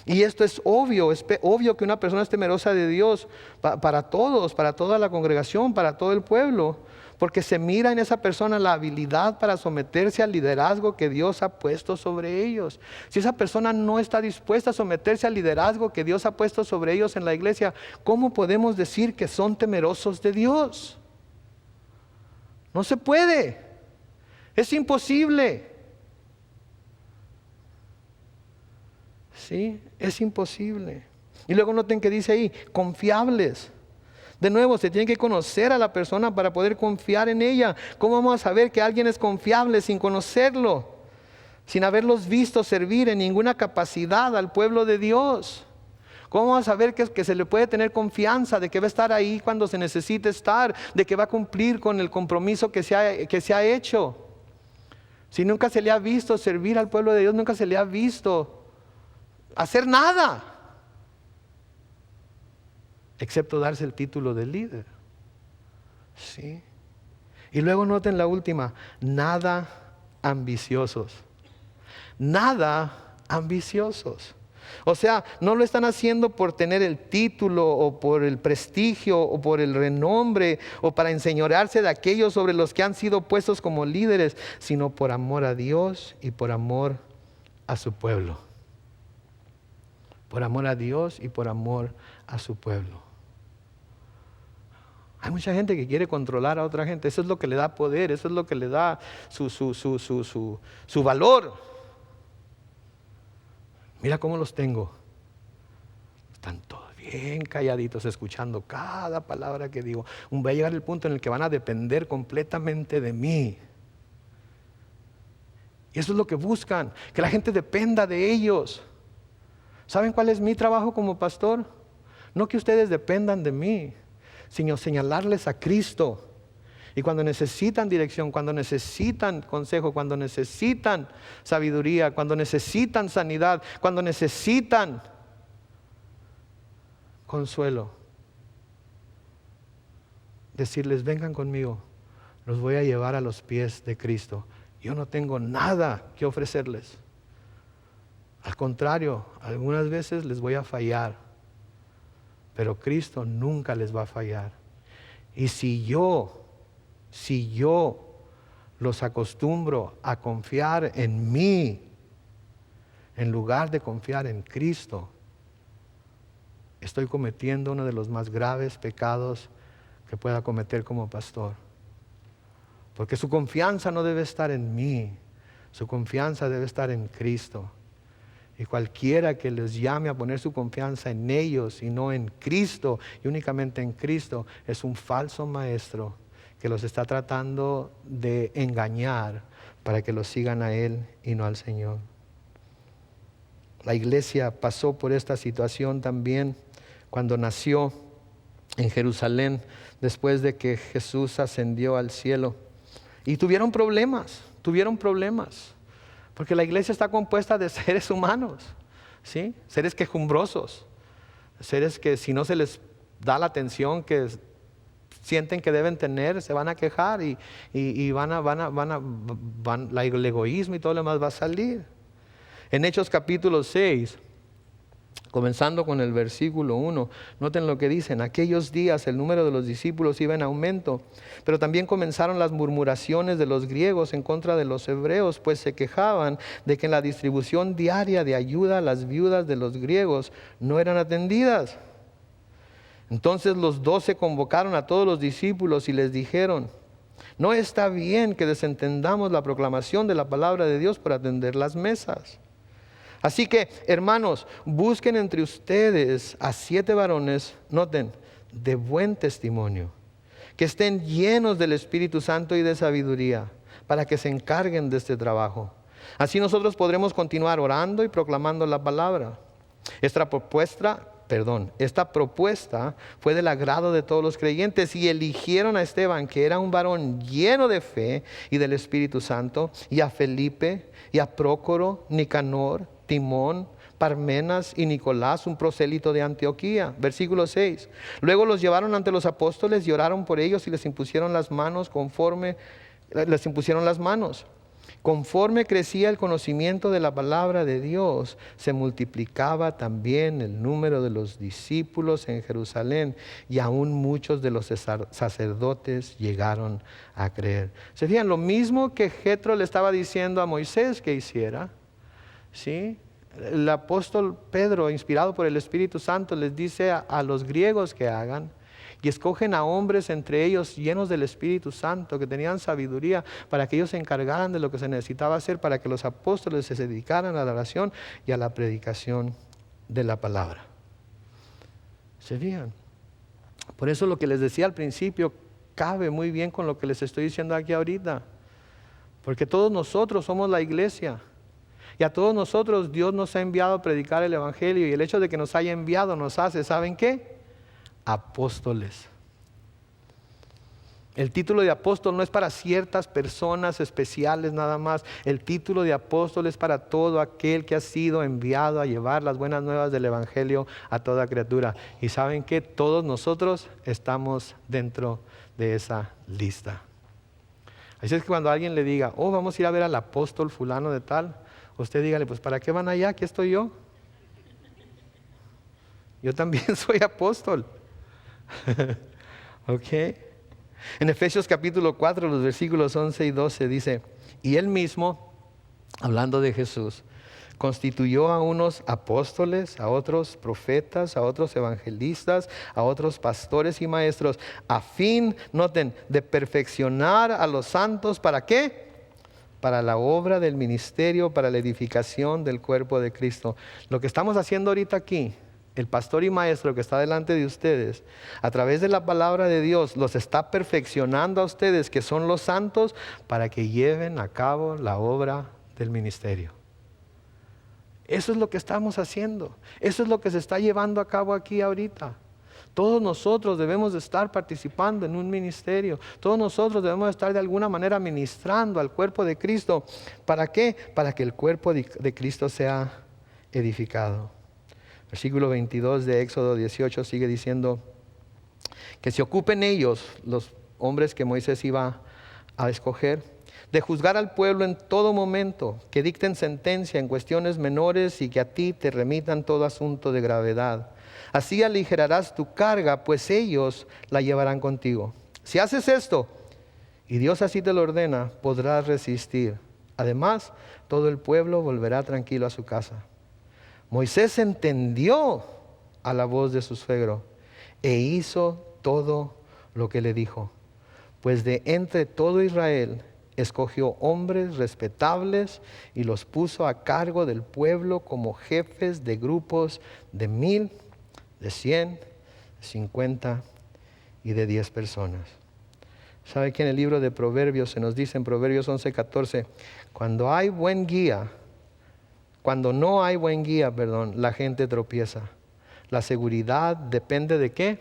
Y esto es obvio que una persona es temerosa de Dios para todos, para toda la congregación, para todo el pueblo, porque se mira en esa persona la habilidad para someterse al liderazgo que Dios ha puesto sobre ellos. Si esa persona no está dispuesta a someterse al liderazgo que Dios ha puesto sobre ellos en la iglesia, ¿cómo podemos decir que son temerosos de Dios? No se puede, es imposible. ¿Sí? Es imposible. Y luego noten que dice ahí, confiables. De nuevo, se tiene que conocer a la persona para poder confiar en ella. ¿Cómo vamos a saber que alguien es confiable sin conocerlo? Sin haberlos visto servir en ninguna capacidad al pueblo de Dios. ¿Cómo vamos a saber que se le puede tener confianza de que va a estar ahí cuando se necesite estar? De que va a cumplir con el compromiso que se ha hecho. Si nunca se le ha visto servir al pueblo de Dios, nunca se le ha visto hacer nada, excepto darse el título de líder. ¿Sí? Y luego noten la última, nada ambiciosos. Nada ambiciosos. O sea, no lo están haciendo por tener el título o por el prestigio o por el renombre o para enseñorearse de aquellos sobre los que han sido puestos como líderes, sino por amor a Dios y por amor a su pueblo. Por amor a Dios y por amor a su pueblo. Hay mucha gente que quiere controlar a otra gente. Eso es lo que le da poder, eso es lo que le da su valor. Mira cómo los tengo. Están todos bien calladitos, escuchando cada palabra que digo. Va a llegar el punto en el que van a depender completamente de mí. Y eso es lo que buscan, que la gente dependa de ellos. ¿Saben cuál es mi trabajo como pastor? No que ustedes dependan de mí, sino señalarles a Cristo. Y cuando necesitan dirección, cuando necesitan consejo, cuando necesitan sabiduría, cuando necesitan sanidad, cuando necesitan consuelo, decirles, vengan conmigo, los voy a llevar a los pies de Cristo. Yo no tengo nada que ofrecerles. Al contrario, algunas veces les voy a fallar, pero Cristo nunca les va a fallar. Y si yo los acostumbro a confiar en mí, en lugar de confiar en Cristo, estoy cometiendo uno de los más graves pecados que pueda cometer como pastor. Porque su confianza no debe estar en mí, su confianza debe estar en Cristo. Y cualquiera que les llame a poner su confianza en ellos y no en Cristo, y únicamente en Cristo, es un falso maestro que los está tratando de engañar para que los sigan a Él y no al Señor. La iglesia pasó por esta situación también cuando nació en Jerusalén, después de que Jesús ascendió al cielo. Y tuvieron problemas. Porque la iglesia está compuesta de seres humanos, ¿sí? Seres quejumbrosos, seres que si no se les da la atención que sienten que deben tener, se van a quejar y el egoísmo y todo lo demás va a salir. En Hechos capítulo 6, comenzando con el versículo 1, noten lo que dice: en aquellos días el número de los discípulos iba en aumento, pero también comenzaron las murmuraciones de los griegos en contra de los hebreos, pues se quejaban de que en la distribución diaria de ayuda a las viudas de los griegos no eran atendidas. Entonces los 12 convocaron a todos los discípulos y les dijeron: no está bien que desentendamos la proclamación de la palabra de Dios por atender las mesas. Así que, hermanos, busquen entre ustedes a 7 varones, noten, de buen testimonio, que estén llenos del Espíritu Santo y de sabiduría, para que se encarguen de este trabajo. Así nosotros podremos continuar orando y proclamando la palabra. Esta propuesta fue del agrado de todos los creyentes y eligieron a Esteban, que era un varón lleno de fe y del Espíritu Santo, y a Felipe, y a Prócoro, Nicanor, Timón, Parmenas y Nicolás, un prosélito de Antioquía. Versículo 6. Luego los llevaron ante los apóstoles y oraron por ellos y les impusieron las manos. Conforme crecía el conocimiento de la palabra de Dios, se multiplicaba también el número de los discípulos en Jerusalén, y aún muchos de los sacerdotes llegaron a creer. ¿Se fijan? Lo mismo que Jetro le estaba diciendo a Moisés que hiciera, ¿sí? El apóstol Pedro, inspirado por el Espíritu Santo, les dice a los griegos que hagan. Y escogen a hombres entre ellos llenos del Espíritu Santo, que tenían sabiduría, para que ellos se encargaran de lo que se necesitaba hacer, para que los apóstoles se dedicaran a la oración y a la predicación de la palabra. ¿Se fijan? Por eso lo que les decía al principio cabe muy bien con lo que les estoy diciendo aquí ahorita. Porque todos nosotros somos la iglesia. Y a todos nosotros Dios nos ha enviado a predicar el Evangelio. Y el hecho de que nos haya enviado nos hace, ¿saben qué? Apóstoles. El título de apóstol no es para ciertas personas especiales nada más. El título de apóstol es para todo aquel que ha sido enviado a llevar las buenas nuevas del Evangelio a toda criatura. Y saben que todos nosotros estamos dentro de esa lista. Así es que cuando alguien le diga: oh, vamos a ir a ver al apóstol fulano de tal, usted dígale: pues ¿para qué van allá? Aquí estoy yo. Yo también soy apóstol. Ok. En Efesios capítulo 4, los versículos 11 y 12 dice: y él mismo, hablando de Jesús, constituyó a unos apóstoles, a otros profetas, a otros evangelistas, a otros pastores y maestros, a fin, noten, de perfeccionar a los santos. ¿Para qué? Para la obra del ministerio, para la edificación del cuerpo de Cristo. Lo que estamos haciendo ahorita aquí, el pastor y maestro que está delante de ustedes, a través de la palabra de Dios, los está perfeccionando a ustedes, que son los santos, para que lleven a cabo la obra del ministerio. Eso es lo que estamos haciendo. Eso es lo que se está llevando a cabo aquí ahorita. Todos nosotros debemos de estar participando en un ministerio. Todos nosotros debemos de estar de alguna manera ministrando al cuerpo de Cristo. ¿Para qué? Para que el cuerpo de Cristo sea edificado. Versículo 22 de Éxodo 18 sigue diciendo que se ocupen ellos, los hombres que Moisés iba a escoger, de juzgar al pueblo en todo momento, que dicten sentencia en cuestiones menores y que a ti te remitan todo asunto de gravedad. Así aligerarás tu carga, pues ellos la llevarán contigo. Si haces esto, y Dios así te lo ordena, podrás resistir. Además, todo el pueblo volverá tranquilo a su casa. Moisés entendió a la voz de su suegro e hizo todo lo que le dijo. Pues de entre todo Israel escogió hombres respetables y los puso a cargo del pueblo como jefes de grupos de 1,000, de 100, de 50 y de 10 personas. ¿Sabe que en el libro de Proverbios se nos dice en Proverbios 11:14, cuando no hay buen guía, la gente tropieza? La seguridad depende ¿de qué?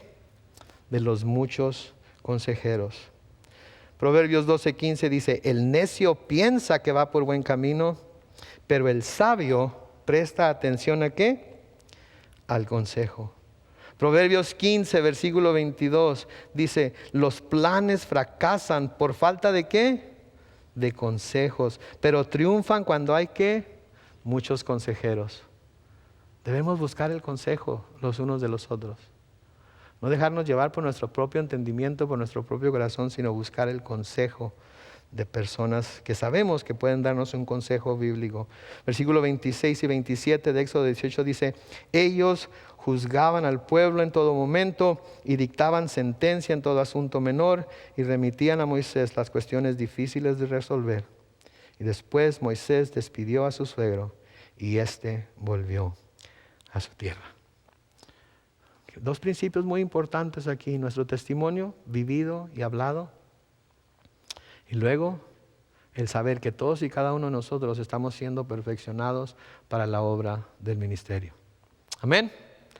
De los muchos consejeros. Proverbios 12:15 dice: el necio piensa que va por buen camino, pero el sabio presta atención ¿a qué? Al consejo. Proverbios 15, versículo 22 dice: los planes fracasan por falta ¿de qué? De consejos, pero triunfan cuando hay ¿qué? Muchos consejeros. Debemos buscar el consejo los unos de los otros. No dejarnos llevar por nuestro propio entendimiento, por nuestro propio corazón, sino buscar el consejo de personas que sabemos que pueden darnos un consejo bíblico. Versículo 26 y 27 de Éxodo 18 dice: ellos juzgaban al pueblo en todo momento y dictaban sentencia en todo asunto menor y remitían a Moisés las cuestiones difíciles de resolver. Y después Moisés despidió a su suegro y éste volvió a su tierra. Dos principios muy importantes aquí: nuestro testimonio vivido y hablado, y luego el saber que todos y cada uno de nosotros estamos siendo perfeccionados para la obra del ministerio. Amén.